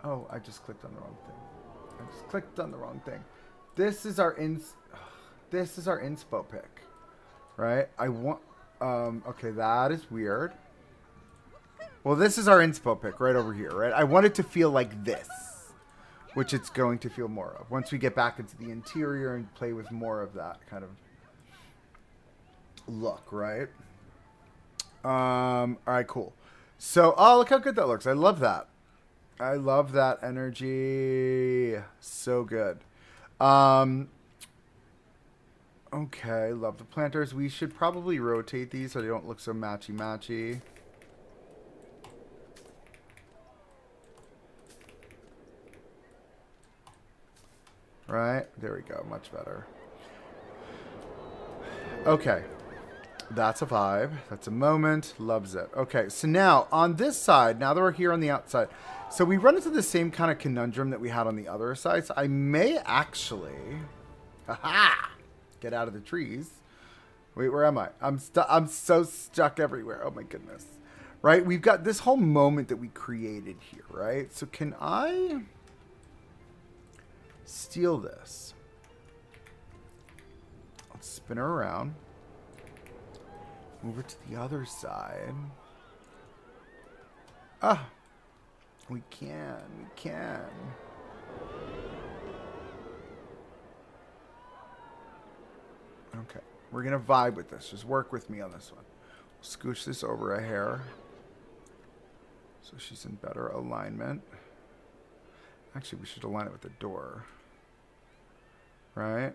oh, I just clicked on the wrong thing. I just clicked on the wrong thing. This is our inspo pick, right? I want, okay, that is weird. Well, this is our inspo pick right over here, right? I want it to feel like this, which it's going to feel more of once we get back into the interior and play with more of that kind of look, right? All right, cool. So, oh, look how good that looks. I love that. I love that energy. So good. Okay, love the planters. We should probably rotate these so they don't look so matchy-matchy. Right? There we go. Much better. Okay. That's a vibe. That's a moment. Loves it. Okay, so now on this side, now that we're here on the outside, so we run into the same kind of conundrum that we had on the other side. So I may actually, get out of the trees. Wait, where am I? I'm so stuck everywhere. Oh my goodness. Right? We've got this whole moment that we created here, right? So can I steal this? Let's spin her around. Move it to the other side. Ah, we can. Okay, we're gonna vibe with this. Just work with me on this one. Scooch this over a hair so she's in better alignment. Actually, we should align it with the door. Right?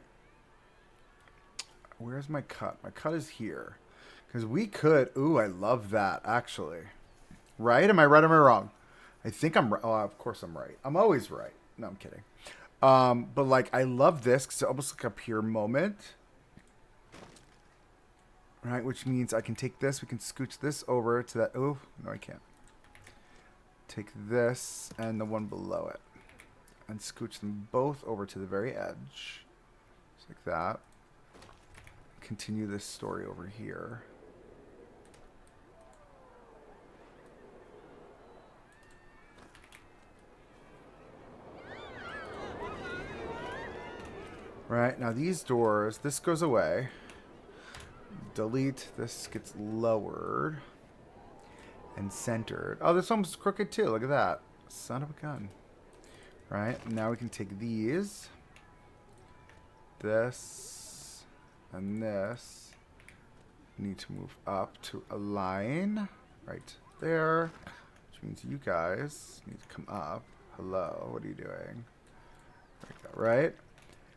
Where's my cut? My cut is here. Because we could... Ooh, I love that, actually. Right? Am I right or am I wrong? I think I'm right. Oh, of course I'm right. I'm always right. No, I'm kidding. But, like, I love this because it's almost like a pure moment. Right? Which means I can take this. We can scooch this over to that... Oh, no, I can't. Take this and the one below it. And scooch them both over to the very edge. Just like that. Continue this story over here. Right, now these doors, this goes away. Delete, this gets lowered. And centered. Oh, this one's crooked too, look at that. Son of a gun. Right, now we can take these. This. And this. Need to move up to align. Right there. Which means you guys need to come up. Hello, what are you doing? Like that, right?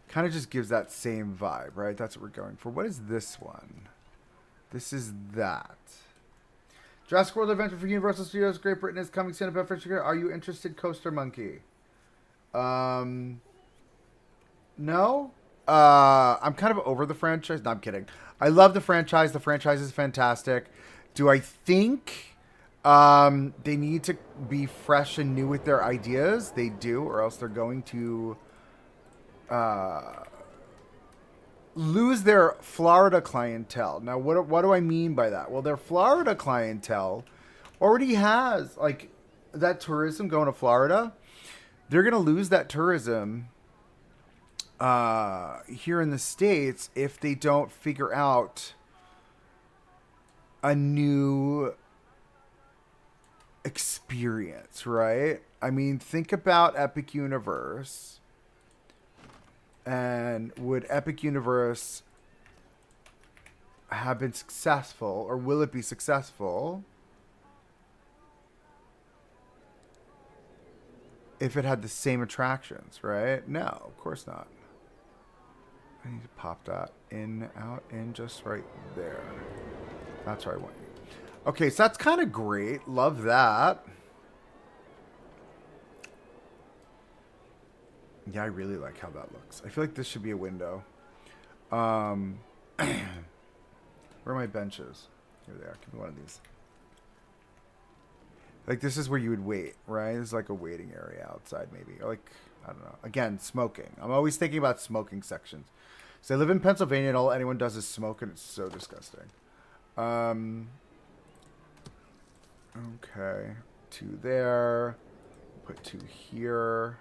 Kind of just gives that same vibe, right? That's what we're going for. What is this one? This is that. Jurassic World Adventure for Universal Studios Great Britain is coming soon. Are you interested, Coaster Monkey? No? I'm kind of over the franchise. No, I'm kidding. I love the franchise. The franchise is fantastic. Do I think they need to be fresh and new with their ideas? They do, or else they're going to lose their Florida clientele. Now, what do I mean by that? Well, their Florida clientele already has, like, that tourism going to Florida. They're going to lose that tourism here in the States if they don't figure out a new experience, right? I mean, think about Epic Universe. And would Epic Universe have been successful, or will it be successful if it had the same attractions, right? No, of course not. I need to pop that in, out, in, just right there. That's where I want you. Okay, so that's kind of great. Love that. Yeah, I really like how that looks. I feel like this should be a window. Where are my benches? Here they are. Give me one of these. Like, this is where you would wait, right? This is like a waiting area outside, maybe. Or like, I don't know. Again, smoking. I'm always thinking about smoking sections. So I live in Pennsylvania, and all anyone does is smoke, and it's so disgusting. Okay. 2 there. Put 2 here.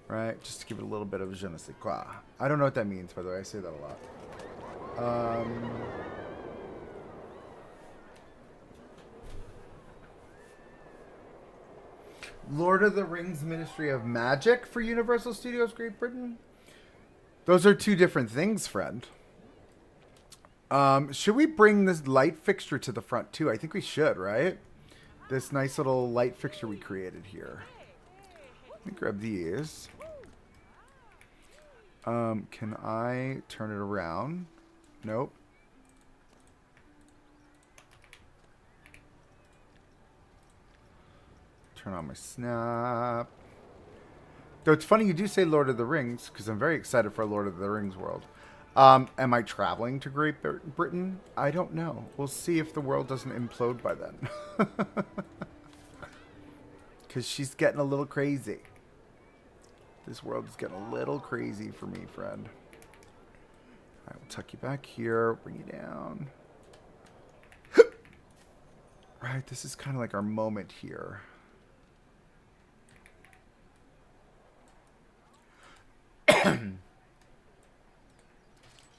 Right? Just to give it a little bit of je ne sais quoi. I don't know what that means, by the way. I say that a lot. Lord of the Rings Ministry of Magic for Universal Studios Great Britain? Those are 2 different things, friend. Should we bring this light fixture to the front, too? I think we should, right? This nice little light fixture we created here. Let me grab these. Can I turn it around? Nope. Turn on my snap. Though it's funny you do say Lord of the Rings, because I'm very excited for Lord of the Rings world. Am I traveling to Great Britain? I don't know. We'll see if the world doesn't implode by then. Because she's getting a little crazy. This world is getting a little crazy for me, friend. I will tuck you back here, bring you down. Right, this is kind of like our moment here.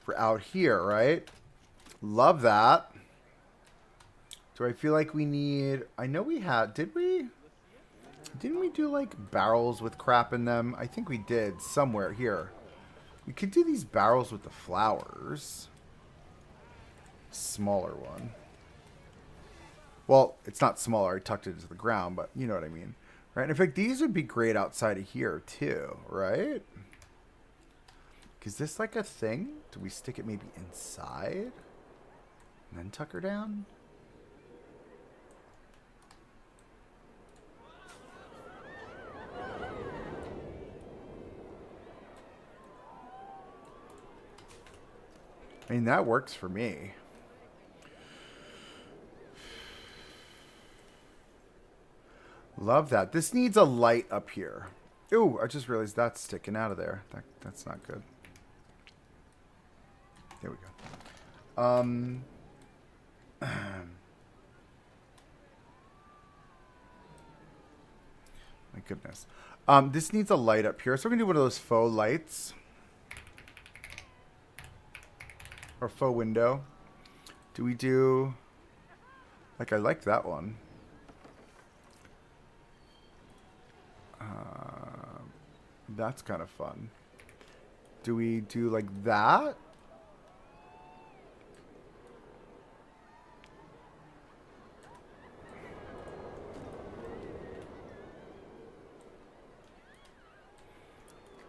For out here, right? Love that. Do I feel like we need... I know we had... Did we? Didn't we do, like, barrels with crap in them? I think we did somewhere here. We could do these barrels with the flowers. Smaller one. Well, it's not smaller. I tucked it into the ground, but you know what I mean. Right? And in fact, these would be great outside of here, too, right? Is this like a thing? Do we stick it maybe inside? And then tuck her down? I mean, that works for me. Love that. This needs a light up here. Ooh, I just realized that's sticking out of there. That's not good. There we go. My goodness. This needs a light up here. So we're going to do one of those faux lights. Or faux window. Do we do... Like, I like that one. That's kind of fun. Do we do like that?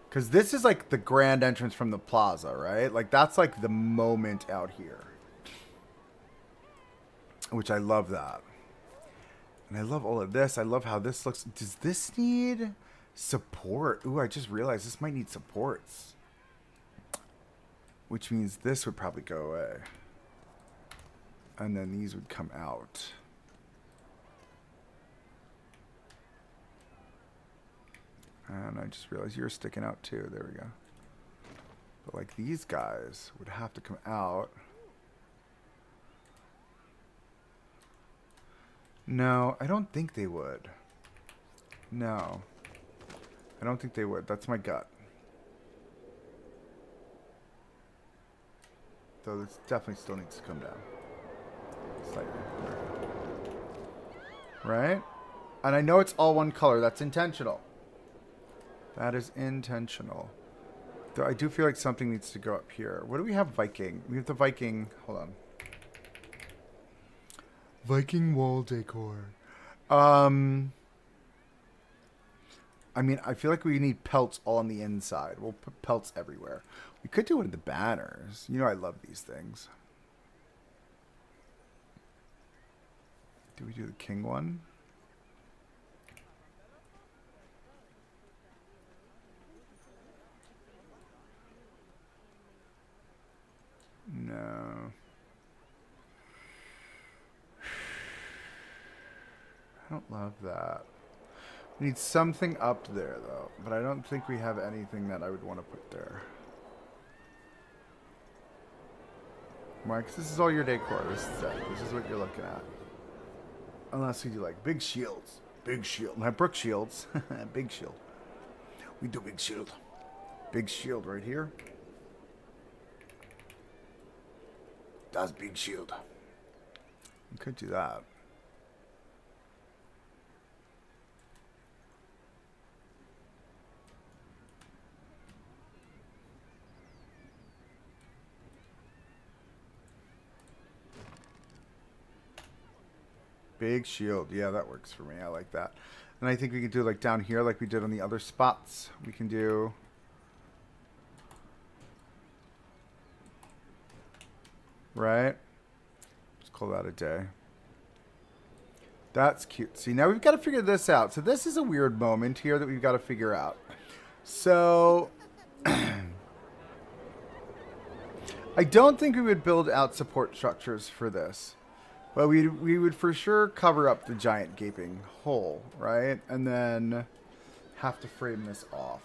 Because this is like the grand entrance from the plaza, right? Like that's like the moment out here. Which I love that. And I love all of this. I love how this looks. Does this need support? Ooh, I just realized this might need supports. Which means this would probably go away. And then these would come out. And I just realized you're sticking out too. There we go. But like these guys would have to come out. No, I don't think they would. No. I don't think they would. That's my gut. Though this definitely still needs to come down. Slightly. Right? And I know it's all one color. That's intentional. That is intentional. Though I do feel like something needs to go up here. What do we have Viking? We have the Viking. Hold on. Viking wall decor. I mean, I feel like we need pelts all on the inside. We'll put pelts everywhere. We could do it in the banners. You know I love these things. Do we do the king one? No. I don't love that. We need something up there, though. But I don't think we have anything that I would want to put there. Why? Because this is all your decor. This is it. This is what you're looking at. Unless we do, like, big shields. Big shield. Not Brook shields. Big shield. We do big shield. Big shield right here. That's big shield. We could do that. Big shield. Yeah, that works for me. I like that. And I think we could do like down here like we did on the other spots. We can do... Right? Just call that a day. That's cute. See, now we've got to figure this out. So this is a weird moment here that we've got to figure out. So... I don't think we would build out support structures for this. But we would for sure cover up the giant gaping hole, right? And then have to frame this off.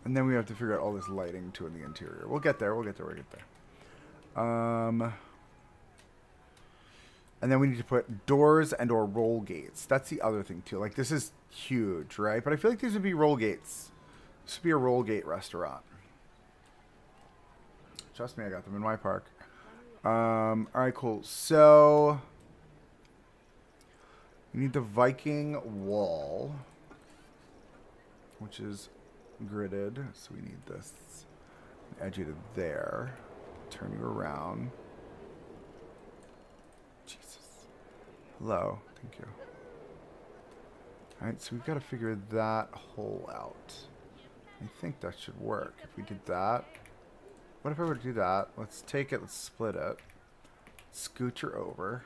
And then we have to figure out all this lighting too in the interior. We'll get there. We'll get there. We'll get there. And then we need to put doors and or roll gates. That's the other thing too. Like this is huge, right? But I feel like these would be roll gates. This would be a roll gate restaurant. Trust me, I got them in my park. All right, cool. So we need the Viking wall, which is gridded. So we need this edge you to there. Turn you around. Hello. Thank you. Alright, so we've got to figure that hole out. I think that should work if we did that. What if I were to do that? Let's take it, let's split it. Scooch her over.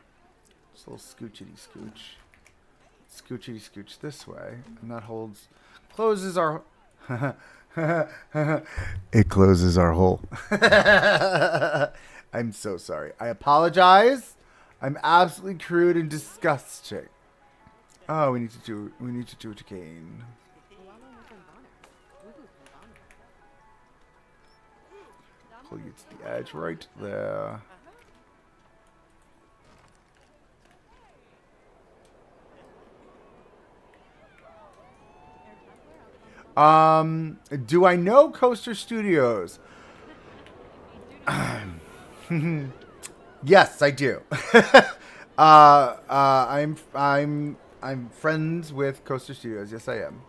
Just a little scoochity scooch. Scoochity scooch this way. And that holds, closes our, it closes our hole. I'm so sorry. I apologize. I'm absolutely crude and disgusting. Oh, we need to do it again. Pull you to the edge right there. Do I know Coaster Studios? Yes, I do. I'm friends with Coaster Studios. Yes, I am.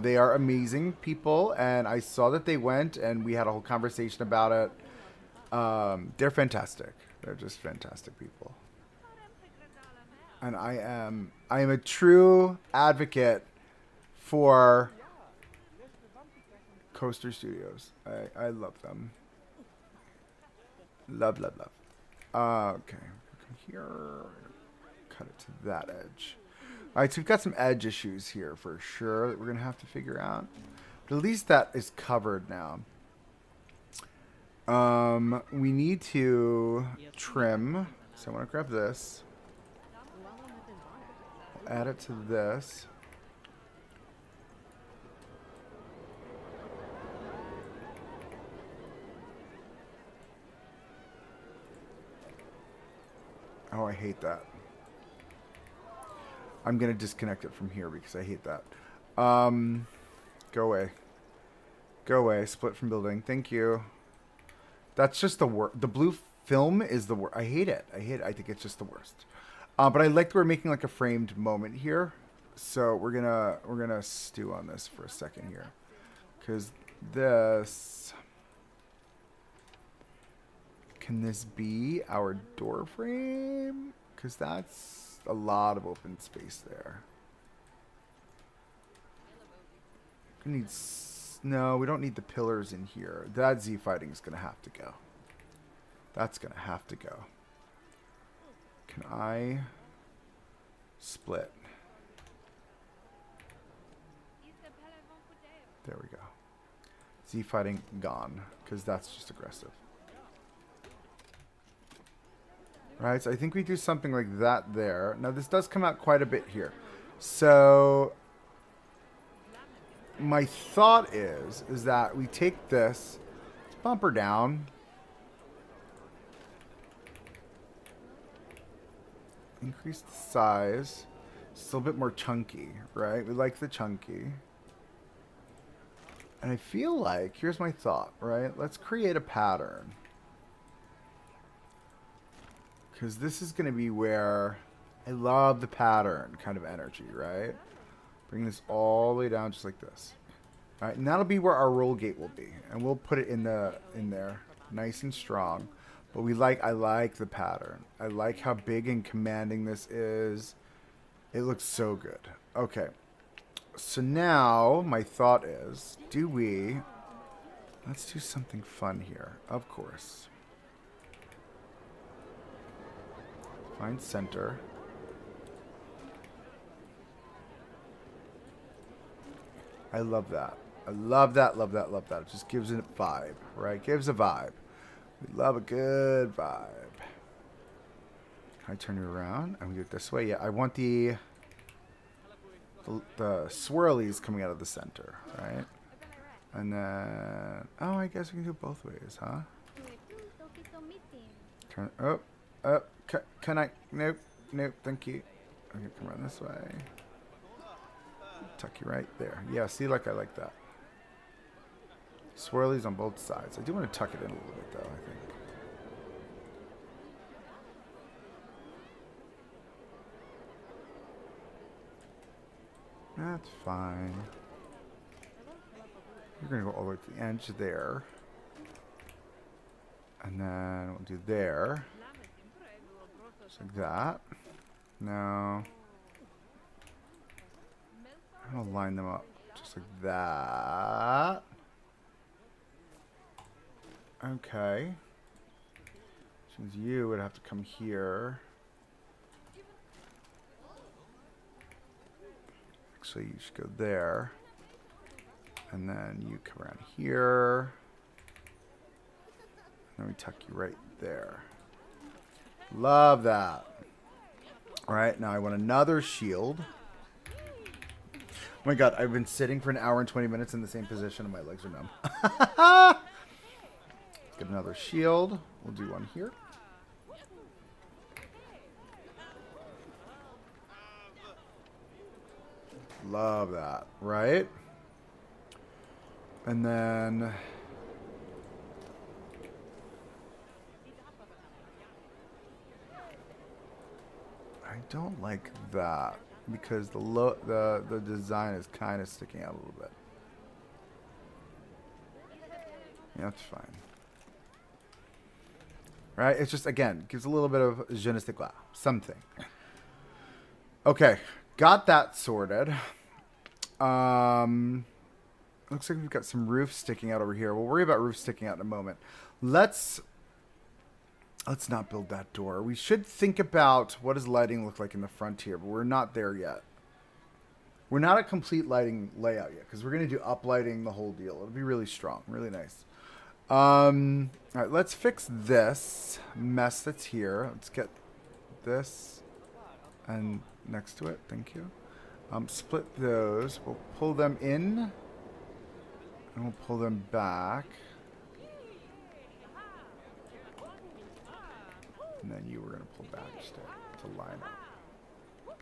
They are amazing people, and I saw that they went, and we had a whole conversation about it. They're fantastic. They're just fantastic people. And I am a true advocate for Coaster Studios. I love them. Love. Okay. Come here. Cut it to that edge. Alright, so we've got some edge issues here for sure that we're going to have to figure out. But at least that is covered now. We need to trim. So I want to grab this. I'll add it to this. Oh, I hate that. I'm going to disconnect it from here because I hate that. Go away. Go away. Split from building. Thank you. That's just the worst. The blue film is the worst. I hate it. I hate it. I think it's just the worst. But I like that we're making like a framed moment here. So we're gonna stew on this for a second here. Because this... Can this be our door frame? Because that's a lot of open space there. We need... No, we don't need the pillars in here. That Z fighting is going to have to go. That's going to have to go. Can I split? There we go. Z fighting gone, because that's just aggressive. Right, so I think we do something like that there. Now this does come out quite a bit here. So my thought is that we take this, let's bump her down. Increase the size. Still a bit more chunky, right? We like the chunky. And I feel like, here's my thought, right? Let's create a pattern. Because this is going to be where I love the pattern kind of energy, right? Bring this all the way down just like this. All right, and that'll be where our roll gate will be. And we'll put it in there, nice and strong. But I like the pattern. I like how big and commanding this is. It looks so good. Okay. So now my thought is, let's do something fun here, of course. Find center. I love that. I love that, love that, love that. It just gives it a vibe, right? Gives a vibe. We love a good vibe. Can I turn you around? I'm going to do it this way. Yeah, I want the swirlies coming out of the center, right? And then... Oh, I guess we can do it both ways, huh? Turn... Oh, can I? Nope, thank you. Okay, come around this way. Tuck you right there. Yeah, see, like I like that. Swirlies on both sides. I do want to tuck it in a little bit, though, I think. That's fine. We're going to go all the way to the edge there. And then we'll do there. Just like that. No. I'm gonna line them up just like that. Okay. Since you would have to come here. Actually, you should go there. And then you come around here. And then we tuck you right there. Love that. All right, now I want another shield. Oh my god, I've been sitting for an hour and 20 minutes in the same position and my legs are numb. Let's get another shield. We'll do one here. Love that, right? And then I don't like that because the design is kind of sticking out a little bit. Yeah, that's fine. Right? It's just, again, gives a little bit of je ne sais quoi, something. Okay, got that sorted. Looks like we've got some roofs sticking out over here. We'll worry about roofs sticking out in a moment. Let's not build that door. We should think about what does lighting look like in the front here, but we're not there yet. We're not at complete lighting layout yet because we're going to do uplighting the whole deal. It'll be really strong, really nice. All right, let's fix this mess that's here. Let's get this and next to it. Thank you. Split those. We'll pull them in and we'll pull them back. And then you were going to pull back just to line up.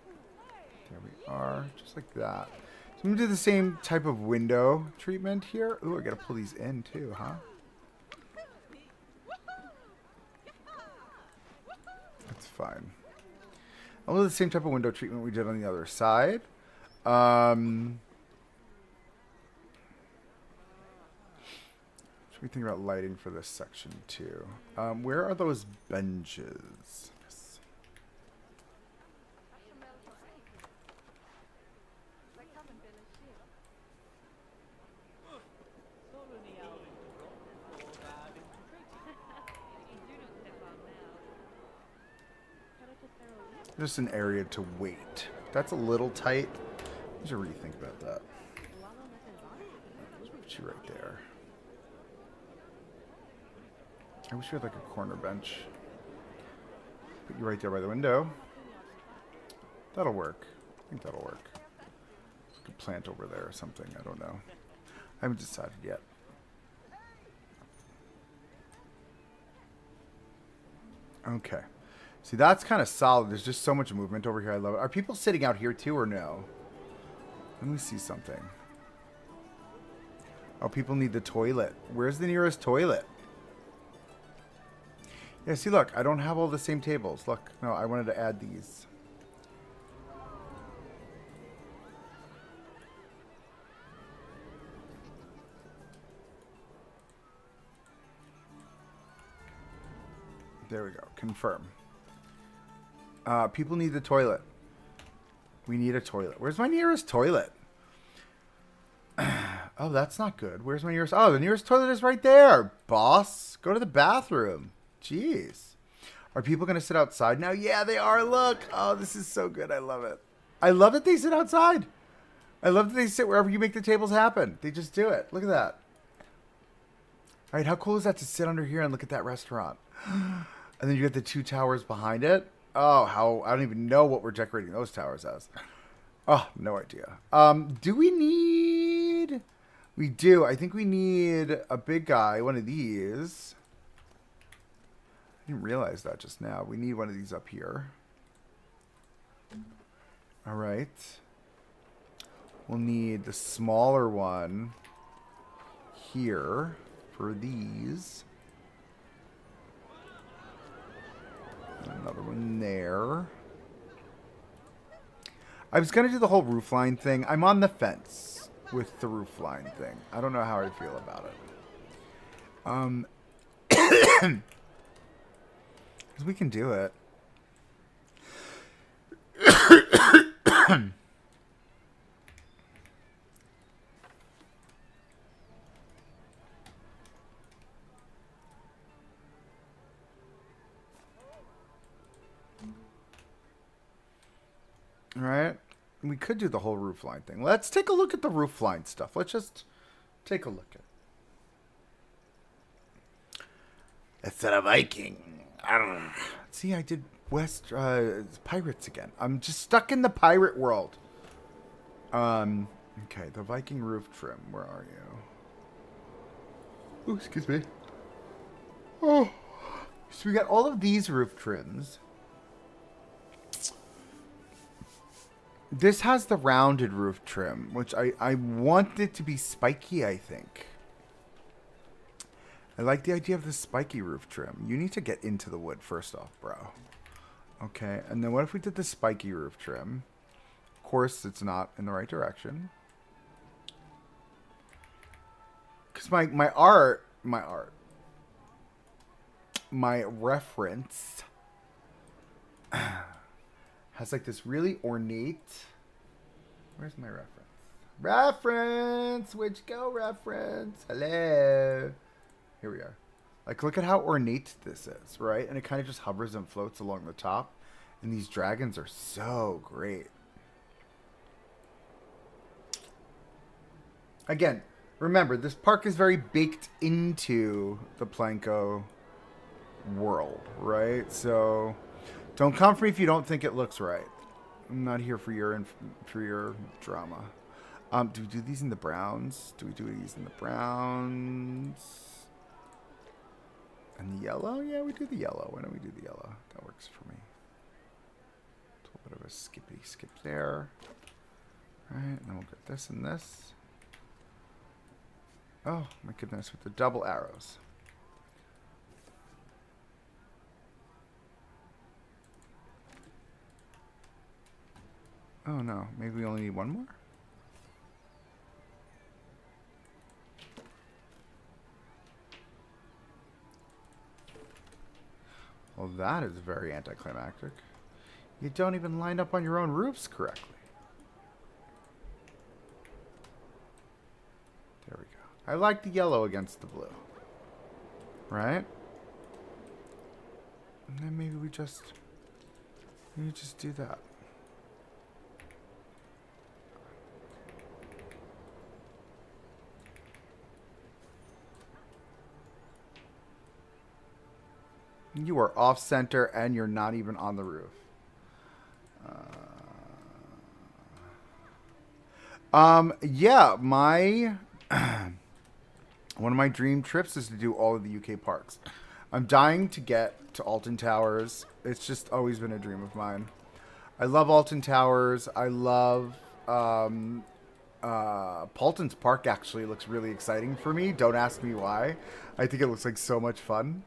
There we are, just like that. So I'm going to do the same type of window treatment here. Ooh, I got to pull these in too, huh? That's fine. I'll do the same type of window treatment we did on the other side. Should we think about lighting for this section too? Where are those benches? Yes. Just an area to wait. That's a little tight. I should rethink about that. Put you right there. I wish we had like a corner bench. Put you right there by the window. That'll work. I think that'll work. Like a plant over there or something. I don't know. I haven't decided yet. Okay. See, that's kind of solid. There's just so much movement over here. I love it. Are people sitting out here too or no? Let me see something. Oh, people need the toilet. Where's the nearest toilet? Yeah, see, look. I don't have all the same tables. Look. No, I wanted to add these. There we go. Confirm. People need the toilet. We need a toilet. Where's my nearest toilet? Oh, that's not good. Where's my nearest? Oh, the nearest toilet is right there. Boss, go to the bathroom. Jeez. Are people going to sit outside now? Yeah, they are. Look. Oh, this is so good. I love it. I love that they sit outside. I love that they sit wherever you make the tables happen. They just do it. Look at that. All right, how cool is that to sit under here and look at that restaurant? And then you get the two towers behind it. Oh, how I don't even know what we're decorating those towers as. Oh, no idea. Do we need... We do. I think we need a big guy, one of these. I didn't realize that just now. We need one of these up here. All right. We'll need the smaller one here for these. Another one there. I was going to do the whole roofline thing. I'm on the fence with the roofline thing. I don't know how I feel about it. Because we can do it. Right? We could do the whole roofline thing. Let's take a look at the roofline stuff. Let's just take a look at it. Instead of Viking. See, I did West pirates again. I'm just stuck in the pirate world. Okay, the Viking roof trim. Where are you? Oh, excuse me. Oh. So we got all of these roof trims. This has the rounded roof trim, which I want it to be spiky, I think. I like the idea of the spiky roof trim. You need to get into the wood first off, bro. Okay, and then what if we did the spiky roof trim? Of course, it's not in the right direction. Because my reference has like this really ornate. Where's my reference? Reference! Which go reference? Hello. Here we are. Like, look at how ornate this is, right? And it kind of just hovers and floats along the top. And these dragons are so great. Again, remember, this park is very baked into the Planko world, right? So don't come for me if you don't think it looks right. I'm not here for your drama. Do we do these in the browns? Do we do these in the browns? And the yellow? Yeah, we do the yellow. Why don't we do the yellow? That works for me. A little bit of a skippy skip there. All right, and then we'll get this and this. Oh, my goodness, with the double arrows. Oh, no. Maybe we only need one more? Well, that is very anticlimactic. You don't even line up on your own roofs correctly. There we go. I like the yellow against the blue. Right? And then maybe we just do that. You are off center and you're not even on the roof. Yeah, my one of my dream trips is to do all of the UK parks. I'm dying to get to Alton Towers. It's just always been a dream of mine. I love Alton Towers. I love Paulton's Park actually looks really exciting for me. Don't ask me why. I think it looks like so much fun.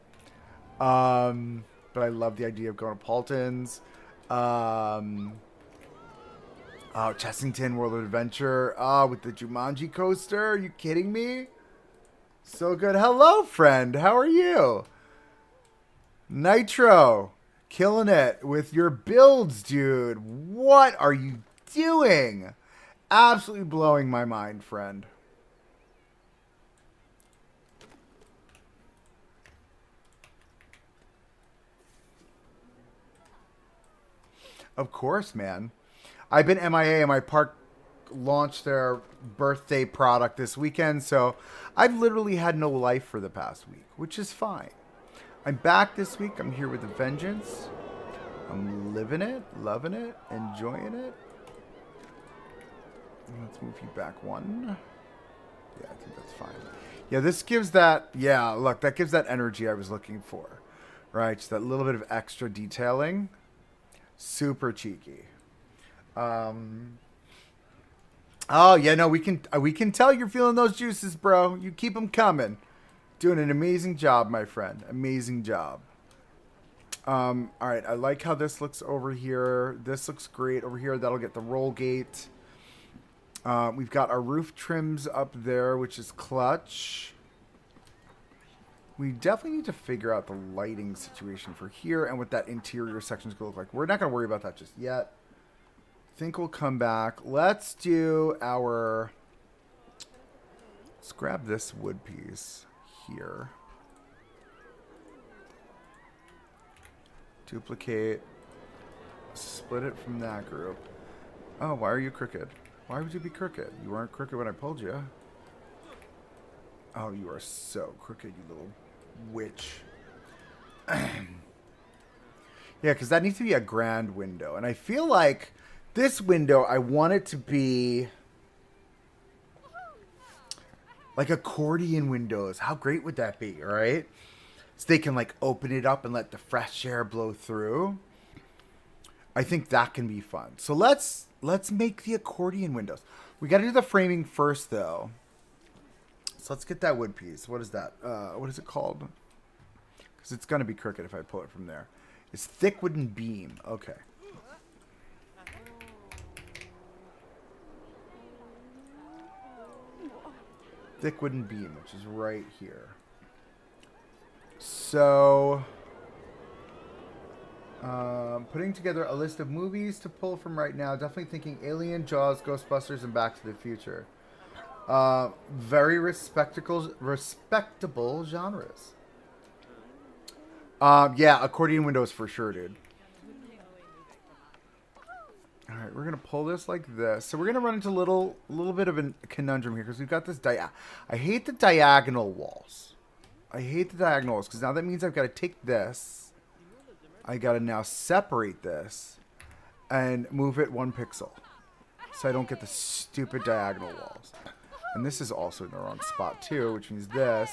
But I love the idea of going to Paulton's. Oh, Chessington World of Adventure. Oh, with the Jumanji coaster. Are you kidding me? So good. Hello, friend. How are you? Nitro. Killing it with your builds, dude. What are you doing? Absolutely blowing my mind, friend. Of course, man. I've been MIA and my park launched their birthday product this weekend, so I've literally had no life for the past week, which is fine. I'm back this week. I'm here with a vengeance. I'm living it, loving it, enjoying it. Let's move you back one. Yeah, I think that's fine. Yeah, this gives that, yeah, look, that gives that energy I was looking for, right? Just that little bit of extra detailing. Super cheeky. Oh yeah, no, we can tell you're feeling those juices, bro. You keep them coming. Doing an amazing job, my friend. Amazing job. All right, I like how this looks over here. This looks great over here. That'll get the roll gate. We've got our roof trims up there, which is clutch. We definitely need to figure out the lighting situation for here and what that interior section is going to look like. We're not going to worry about that just yet. think we'll come back. Let's do our... Let's grab this wood piece here. Duplicate. Split it from that group. Oh, why are you crooked? Why would you be crooked? You weren't crooked when I pulled you. Oh, you are so crooked, you little witch. Yeah, because that needs to be a grand window. And I feel like this window, I want it to be like accordion windows. How great would that be, right? So they can like open it up and let the fresh air blow through. I think that can be fun. So let's make the accordion windows. We got to do the framing first, though. So let's get that wood piece. What is that? What is it called? Because it's going to be crooked if I pull it from there. It's thick wooden beam. Okay. Thick wooden beam, which is right here. So, putting together a list of movies to pull from right now. Definitely thinking Alien, Jaws, Ghostbusters, and Back to the Future. Very respectable genres. Yeah, accordion windows for sure, dude. All right, we're gonna pull this like this. So we're gonna run into a little bit of a conundrum here because we've got this I hate the diagonal walls. I hate the diagonal walls because now that means I've got to take this. I got to now separate this and move it 1 pixel so I don't get the stupid diagonal walls. And this is also in the wrong spot too, which means this.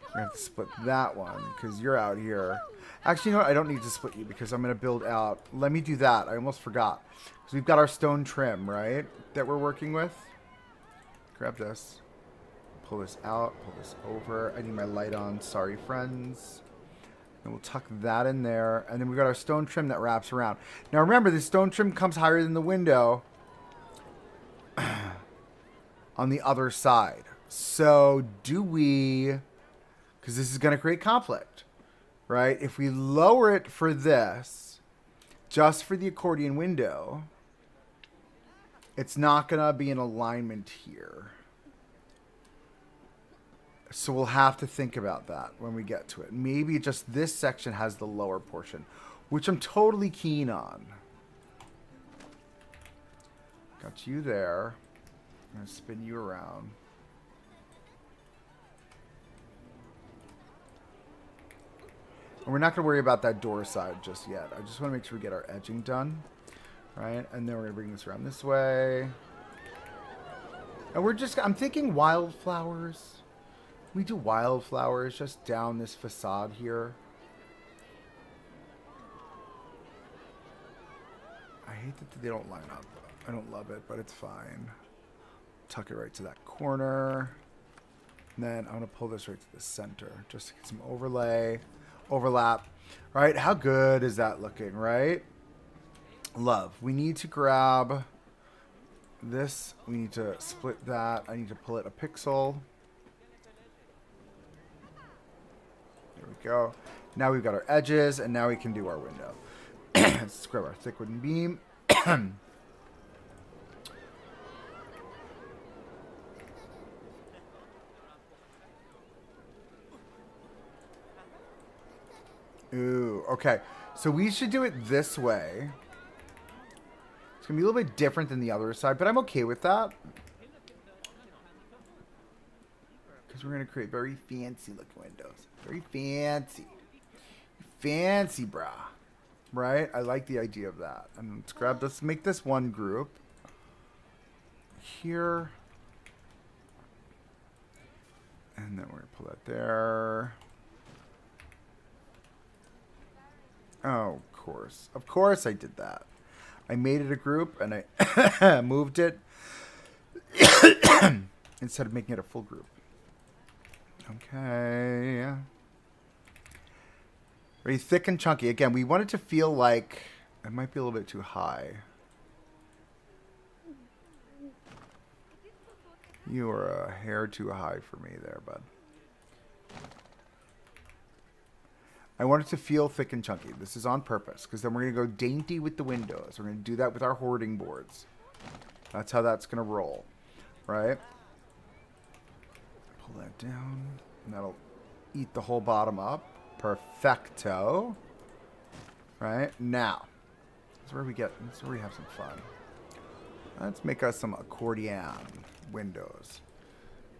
We're going to have to split that one because you're out here. Actually, you know what? I don't need to split you because I'm going to build out. Let me do that. I almost forgot. Because we've got our stone trim, right, that we're working with. Grab this. Pull this out. Pull this over. I need my light on. Sorry, friends. And we'll tuck that in there. And then we've got our stone trim that wraps around. Now, remember, the stone trim comes higher than the window on the other side. So, do we... Because this is going to create conflict, right? If we lower it for this, just for the accordion window, it's not going to be in alignment here. So we'll have to think about that when we get to it. Maybe just this section has the lower portion, which I'm totally keen on. Got you there. I'm going to spin you around. And we're not going to worry about that door side just yet. I just want to make sure we get our edging done. Right? And then we're going to bring this around this way. And we're just... I'm thinking wildflowers. We do wildflowers just down this facade here. I hate that they don't line up. I don't love it, but it's fine. Tuck it right to that corner. And then I'm going to pull this right to the center just to get some overlap, right? How good is that looking, right? Love. We need to grab this. We need to split that. I need to pull it a pixel. There we go. Now we've got our edges, and now we can do our window. Let's grab our thick wooden beam. Ooh, okay. So we should do it this way. It's going to be a little bit different than the other side, but I'm okay with that. Because we're going to create very fancy looking windows. Very fancy. Fancy, brah. Right? I like the idea of that. And let's make this one group. Here. And then we're going to pull that there. Oh, of course. Of course I did that. I made it a group and I moved it instead of making it a full group. Okay. Very thick and chunky. Again, we want it to feel like it might be a little bit too high. You are a hair too high for me there, bud. I want it to feel thick and chunky. This is on purpose because then we're going to go dainty with the windows. We're going to do that with our hoarding boards. That's how that's going to roll, right? Pull that down, and that'll eat the whole bottom up. Perfecto. Right? Now, that's where we have some fun. Let's make us some accordion windows.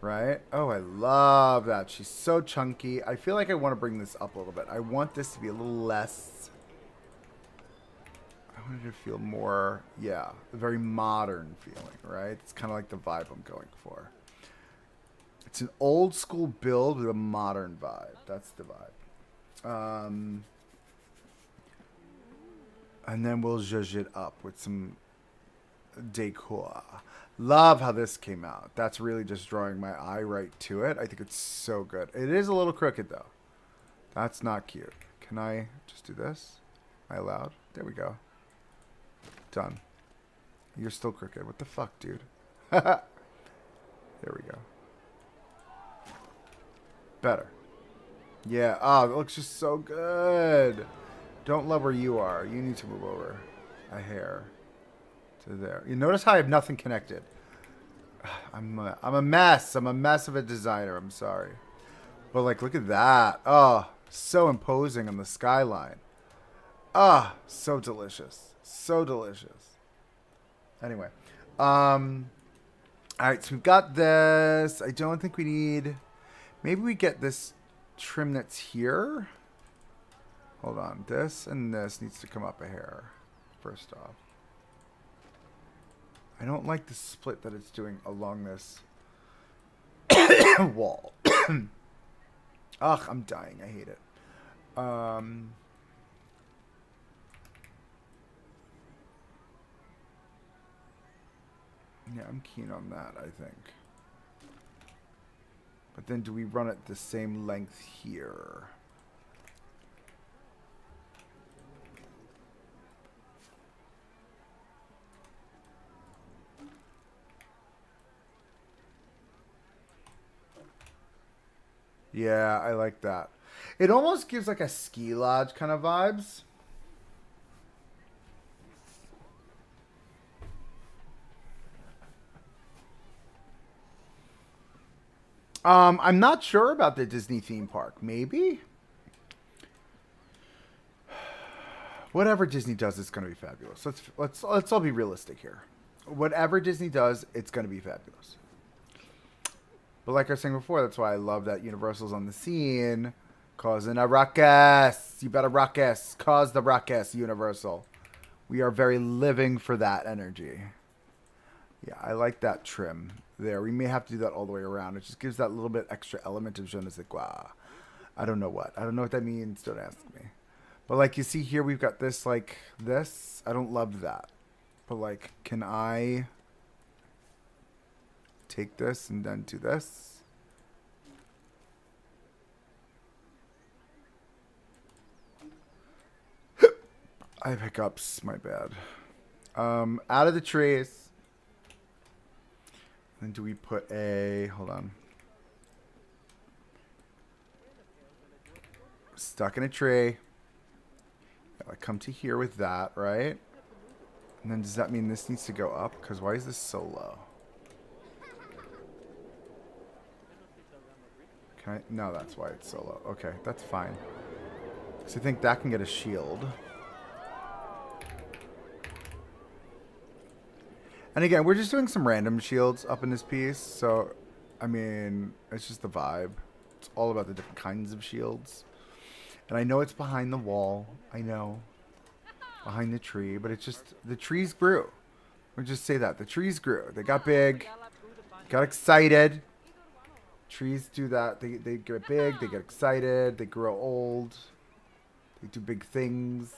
Right? Oh, I love that. She's so chunky. I feel like I want to bring this up a little bit. I want this to be a little less... I want it to feel more, yeah, a very modern feeling, right? It's kind of like the vibe I'm going for. It's an old school build with a modern vibe. That's the vibe. And then we'll zhuzh it up with some decor. Love how this came out. That's really just drawing my eye right to it. I think it's so good. It is a little crooked though. That's not cute. Can I just do this? Am I allowed? There we go. Done. You're still crooked. What the fuck, dude? There we go. Better. Yeah. Oh, it looks just so good. Don't love where you are. You need to move over a hair to there. You notice how I have nothing connected. I'm a mess. I'm a mess of a designer. I'm sorry. But like, look at that. Oh, so imposing on the skyline. Ah, so delicious. So delicious. Anyway. All right, so we've got this. I don't think we need... Maybe we get this trim that's here. Hold on. This and this needs to come up a hair, first off. I don't like the split that it's doing along this wall. Ugh, I'm dying. I hate it. Yeah, I'm keen on that, I think. But then do we run it the same length here? Yeah, I like that. It almost gives like a ski lodge kind of vibes. I'm not sure about the Disney theme park. Maybe? Whatever Disney does, it's going to be fabulous. Let's all be realistic here. Whatever Disney does, it's going to be fabulous. But like I was saying before, that's why I love that Universal's on the scene, causing a ruckus. You better ruckus. Cause the ruckus, Universal. We are very living for that energy. Yeah, I like that trim there. We may have to do that all the way around. It just gives that little bit extra element of je ne sais quoi. I don't know what. I don't know what that means. Don't ask me. But like you see here, we've got this like this. I don't love that. But like, can I take this and then do this? I have hiccups. My bad. Out of the trees. Then do we put a... Hold on. Stuck in a tree. I come to here with that, right? And then does that mean this needs to go up? Because why is this so low? Can I? No, that's why it's so low. Okay, that's fine. So I think that can get a shield. And again, we're just doing some random shields up in this piece. So, I mean, it's just the vibe. It's all about the different kinds of shields. And I know it's behind the wall. I know. Behind the tree. But it's just, the trees grew. We'll just say that. The trees grew. They got big. Got excited. Trees do that. They get big. They get excited. They grow old. They do big things.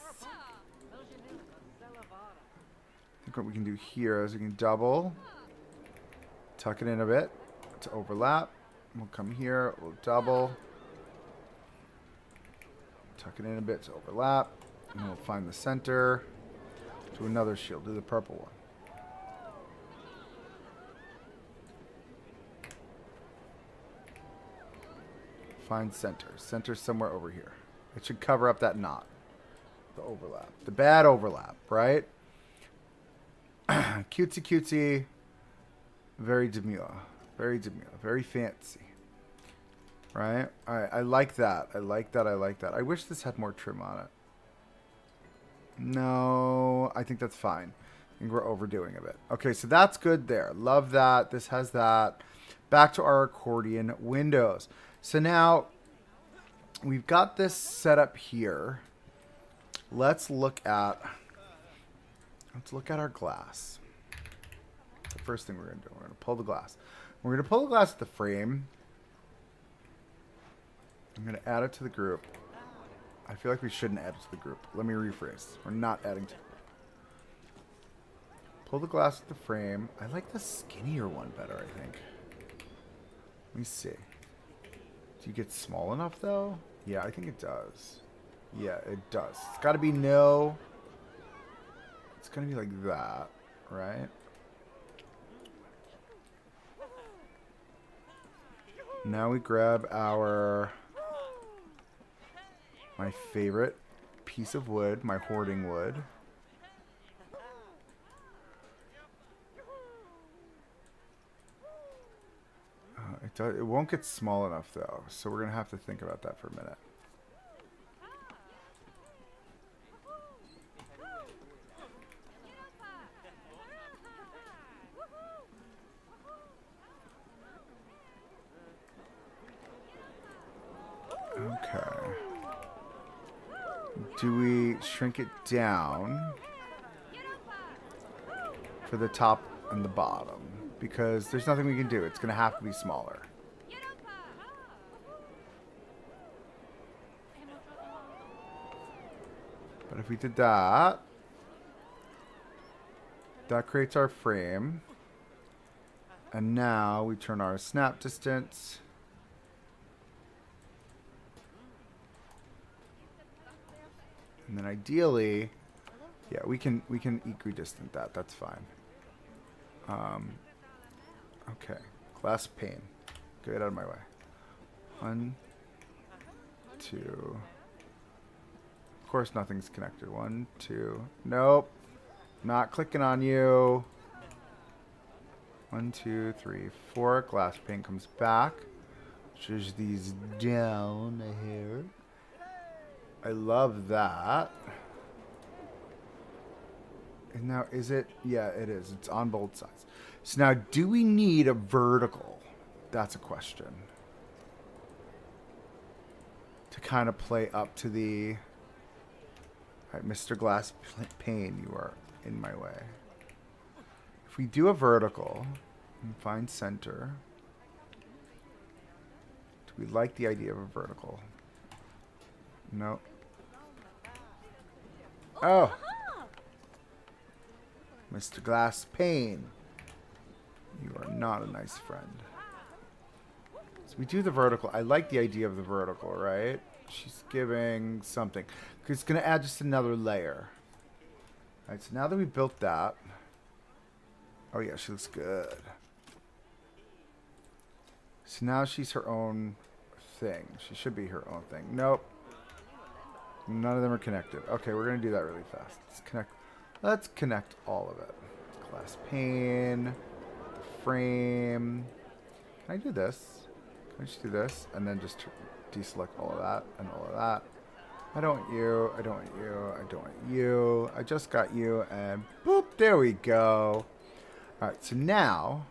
I think what we can do here is we can double. Tuck it in a bit to overlap. We'll come here. We'll double. Tuck it in a bit to overlap. And then we'll find the center. Do another shield. Do the purple one. Find center. Center somewhere over here. It should cover up that knot. The overlap. The bad overlap, right? Cutesy cutesy. Very demure. Very demure. Very fancy. Right? Alright, I like that. I like that. I like that. I wish this had more trim on it. No, I think that's fine. I think we're overdoing a bit. Okay, so that's good there. Love that. This has that. Back to our accordion windows. So now we've got this set up here. Let's look at our glass. The first thing we're going to do, we're going to pull the glass. We're going to pull the glass at the frame. I'm going to add it to the group. I feel like we shouldn't add it to the group. Let me rephrase. We're not adding to the group. Pull the glass at the frame. I like the skinnier one better, I think. Let me see. Do you get small enough, though? Yeah, I think it does. Yeah, it does. It's got to be no... It's going to be like that, right? Now we grab our... my favorite piece of wood, my hoarding wood. It won't get small enough, though, so we're going to have to think about that for a minute. Okay. Do we shrink it down for the top and the bottom? Because there's nothing we can do. It's going to have to be smaller. But if we did that, that creates our frame. And now we turn our snap distance. And then ideally, yeah, we can equidistant that. That's fine. Okay, glass pane. Get out of my way. 1, 2. Of course, nothing's connected. 1, 2. Nope. Not clicking on you. 1, 2, 3, 4. Glass pane comes back. Push these down a hair. I love that. And now, is it? Yeah, it is. It's on both sides. So now, do we need a vertical? That's a question. To kind of play up to the... All right, Mr. Glass Pane, you are in my way. If we do a vertical and find center, do we like the idea of a vertical? No. Oh! Mr. Glass Pane, you are not a nice friend. So we do the vertical. I like the idea of the vertical, right? She's giving something. Because it's going to add just another layer. All right, so now that we built that. Oh, yeah, she looks good. So now she's her own thing. She should be her own thing. Nope. None of them are connected. Okay, we're going to do that really fast. Let's connect all of it. Glass pane, frame. Can I do this? Can I just do this? And then just deselect all of that and all of that. I don't want you. I don't want you. I don't want you. I just got you. And boop, there we go. All right, so now...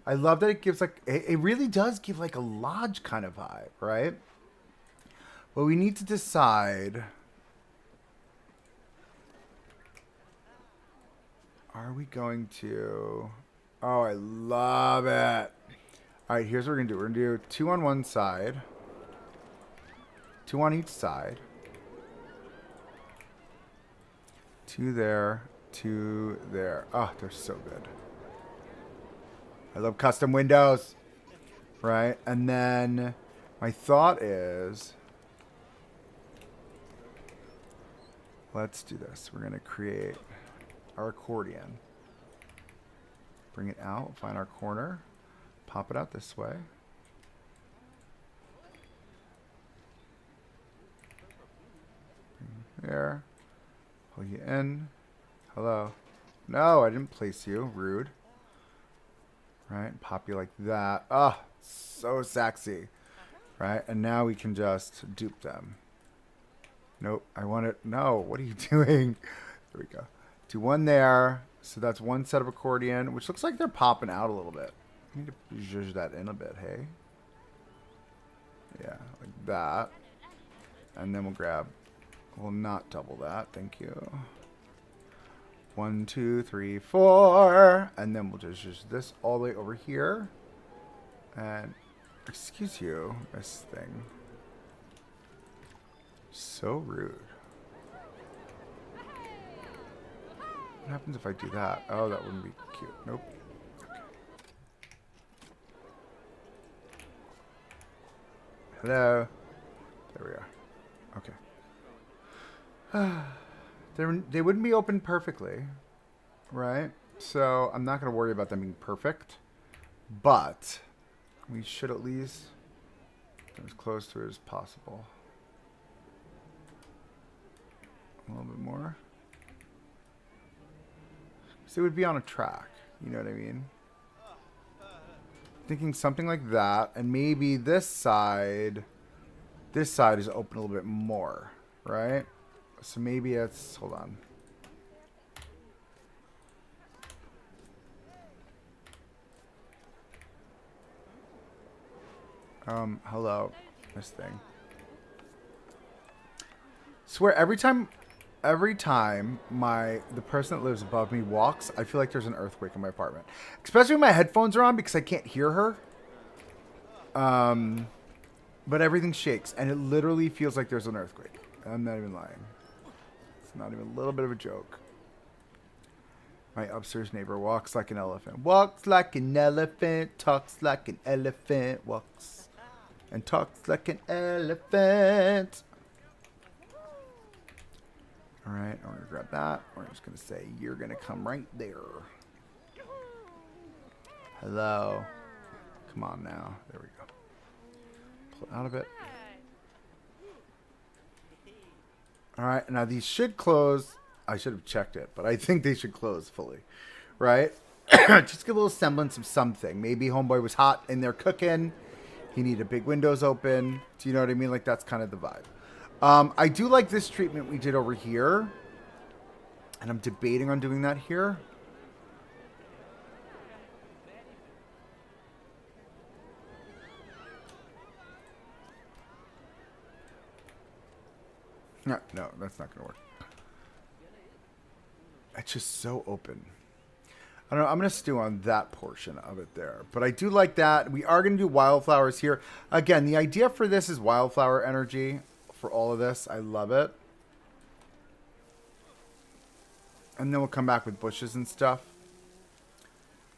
I love that it gives like... It really does give like a lodge kind of vibe, right? Well, we need to decide... Are we going to... Oh, I love it. All right, here's what we're going to do. We're going to do 2 on one side. 2 on each side. 2 there. 2 there. Oh, they're so good. I love custom windows. Right? And then my thought is... Let's do this. We're going to create... our accordion. Bring it out, find our corner, pop it out this way. you in? Hello. No, I didn't place you. Rude. Right? Pop you like that. Oh, so sexy. Right? And now we can just dupe them. Nope. I want it. No. What are you doing? There we go. Do one there. So that's one set of accordion, which looks like they're popping out a little bit. I need to zhuzh that in a bit, hey? Yeah, like that. And then we'll grab... We'll not double that. Thank you. 1, 2, 3, 4. And then we'll just use this all the way over here. And... Excuse you, this thing. So rude. What happens if I do that? Oh, that wouldn't be cute. Nope. Okay. Hello. There we are. Okay. They wouldn't be open perfectly, right? So I'm not going to worry about them being perfect. But we should at least get as close to it as possible. A little bit more. So it would be on a track. You know what I mean? Thinking something like that. And maybe this side is open a little bit more. Right? So maybe it's... Hold on. Hello. This thing. Swear, every time the person that lives above me walks, I feel like there's an earthquake in my apartment. Especially when my headphones are on because I can't hear her. But everything shakes, and it literally feels like there's an earthquake. I'm not even lying. It's not even a little bit of a joke. My upstairs neighbor walks like an elephant. Walks like an elephant, talks like an elephant, walks and talks like an elephant. Alright, I'm going to grab that. We're just going to say, you're going to come right there. Hello. Come on now. There we go. Pull it out of it. Alright, now these should close. I should have checked it, but I think they should close fully. Right? Just give a little semblance of something. Maybe homeboy was hot in there cooking. He needed big windows open. Do you know what I mean? Like, that's kind of the vibe. I do like this treatment we did over here. And I'm debating on doing that here. No, that's not going to work. It's just so open. I don't know. I'm going to stew on that portion of it there. But I do like that. We are going to do wildflowers here. Again, the idea for this is wildflower energy for all of this. I love it. And then we'll come back with bushes and stuff.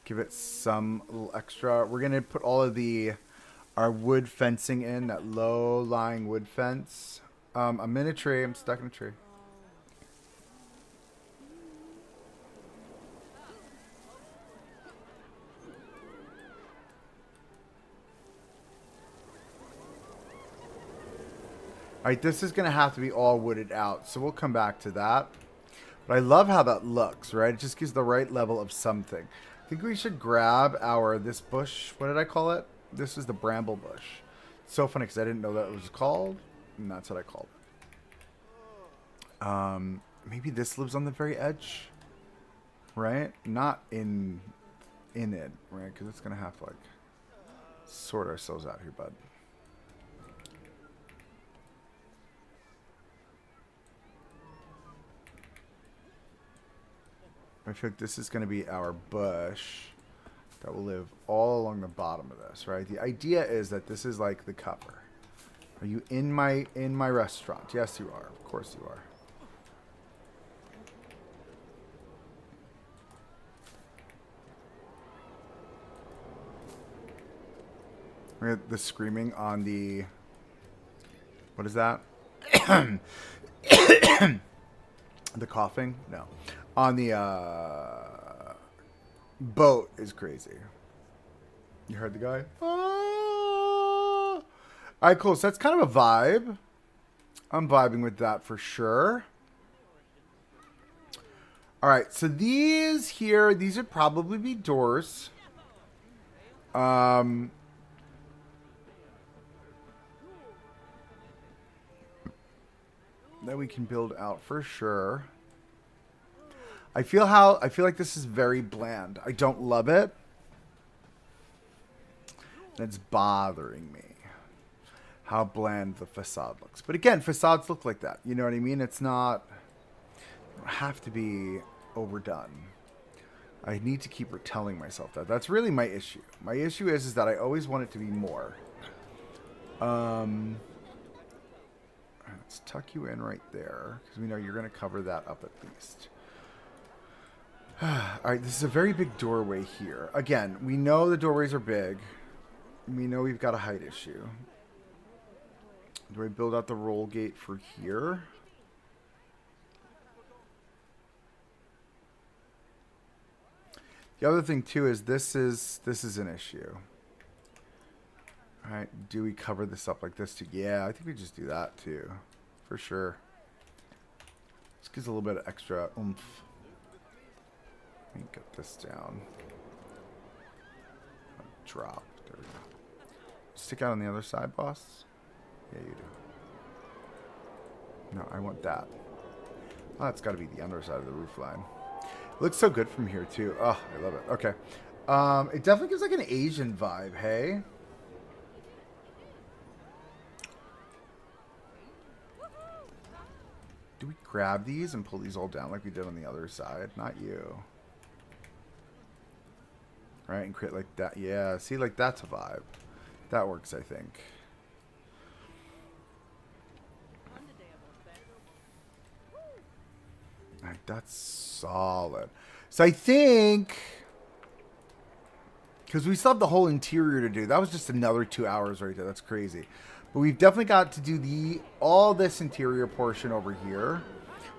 Give it some little extra. We're going to put all of our wood fencing in. That low-lying wood fence. I'm in a tree. I'm stuck in a tree. Alright, this is going to have to be all wooded out, so we'll come back to that. But I love how that looks, right? It just gives the right level of something. I think we should grab this bush. What did I call it? This is the bramble bush. It's so funny because I didn't know that it was called, and that's what I called it. Maybe this lives on the very edge, right? Not in it, right? Because it's going to have to, like, sort ourselves out here, bud. I feel like this is going to be our bush that will live all along the bottom of this, right? The idea is that this is like the cover. Are you in my restaurant? Yes, you are. Of course you are. We have the screaming on the... What is that? The coughing? No. On the boat is crazy. You heard the guy? Ah! Alright, cool. So that's kind of a vibe. I'm vibing with that for sure. All right, so these here, these would probably be doors. That we can build out for sure. I feel like this is very bland. I don't love it. And it's bothering me how bland the facade looks. But again, facades look like that. You know what I mean? It's not, it don't have to be overdone. I need to keep telling myself that. That's really my issue. My issue is that I always want it to be more. Let's tuck you in right there, because we know you're going to cover that up at least. Alright, this is a very big doorway here. Again, we know the doorways are big. We know we've got a height issue. Do I build out the roll gate for here? The other thing too is this is an issue. Alright, do we cover this up like this too? Yeah, I think we just do that too. For sure. This gives a little bit of extra oomph. Let me get this down. Drop. There we go. Stick out on the other side, boss? Yeah, you do. No, I want that. Oh, that's got to be the underside of the roof line. It looks so good from here, too. Oh, I love it. Okay. It definitely gives like an Asian vibe, hey? Do we grab these and pull these all down like we did on the other side? Not you. Right, and create like that. Yeah, see, like that's a vibe. That works, I think. Alright, that's solid. So I think, because we still have the whole interior to do. That was just another 2 hours right there. That's crazy. But we've definitely got to do all this interior portion over here.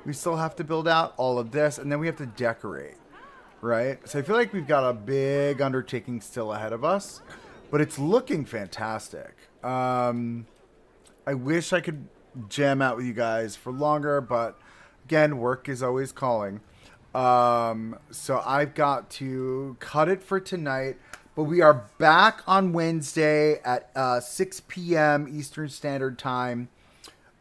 We still have to build out all of this, and then we have to decorate. Right? So I feel like we've got a big undertaking still ahead of us, but it's looking fantastic. I wish I could jam out with you guys for longer, but again, work is always calling. So I've got to cut it for tonight, but we are back on Wednesday at 6 p.m. Eastern Standard Time.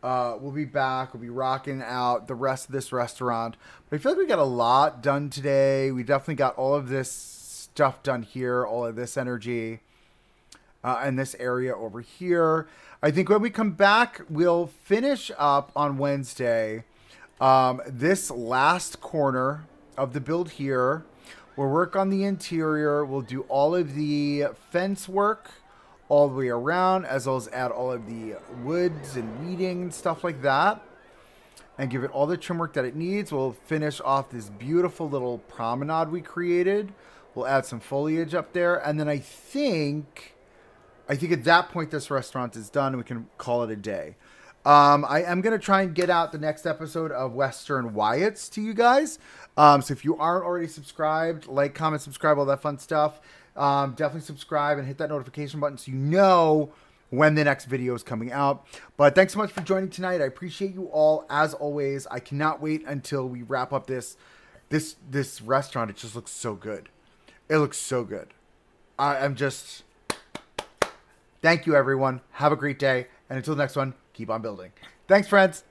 We'll be back. We'll be rocking out the rest of this restaurant. But I feel like we got a lot done today. We definitely got all of this stuff done here, all of this energy, and this area over here. I think when we come back, we'll finish up on Wednesday this last corner of the build here. We'll work on the interior. We'll do all of the fence work all the way around, as well as add all of the woods and weeding and stuff like that, and give it all the trim work that it needs. We'll finish off this beautiful little promenade we created. We'll add some foliage up there, and then I think at that point this restaurant is done and we can call it a day. I am going to try and get out the next episode of Western Wyatt's to you guys. So if you aren't already subscribed, like, comment, subscribe, all that fun stuff. Definitely subscribe and hit that notification button so you know when the next video is coming out. But thanks so much for joining tonight. I appreciate you all as always. I cannot wait until we wrap up this restaurant. It just looks so good. It looks so good. I'm just, thank you everyone. Have a great day. And until the next one, keep on building. Thanks, friends.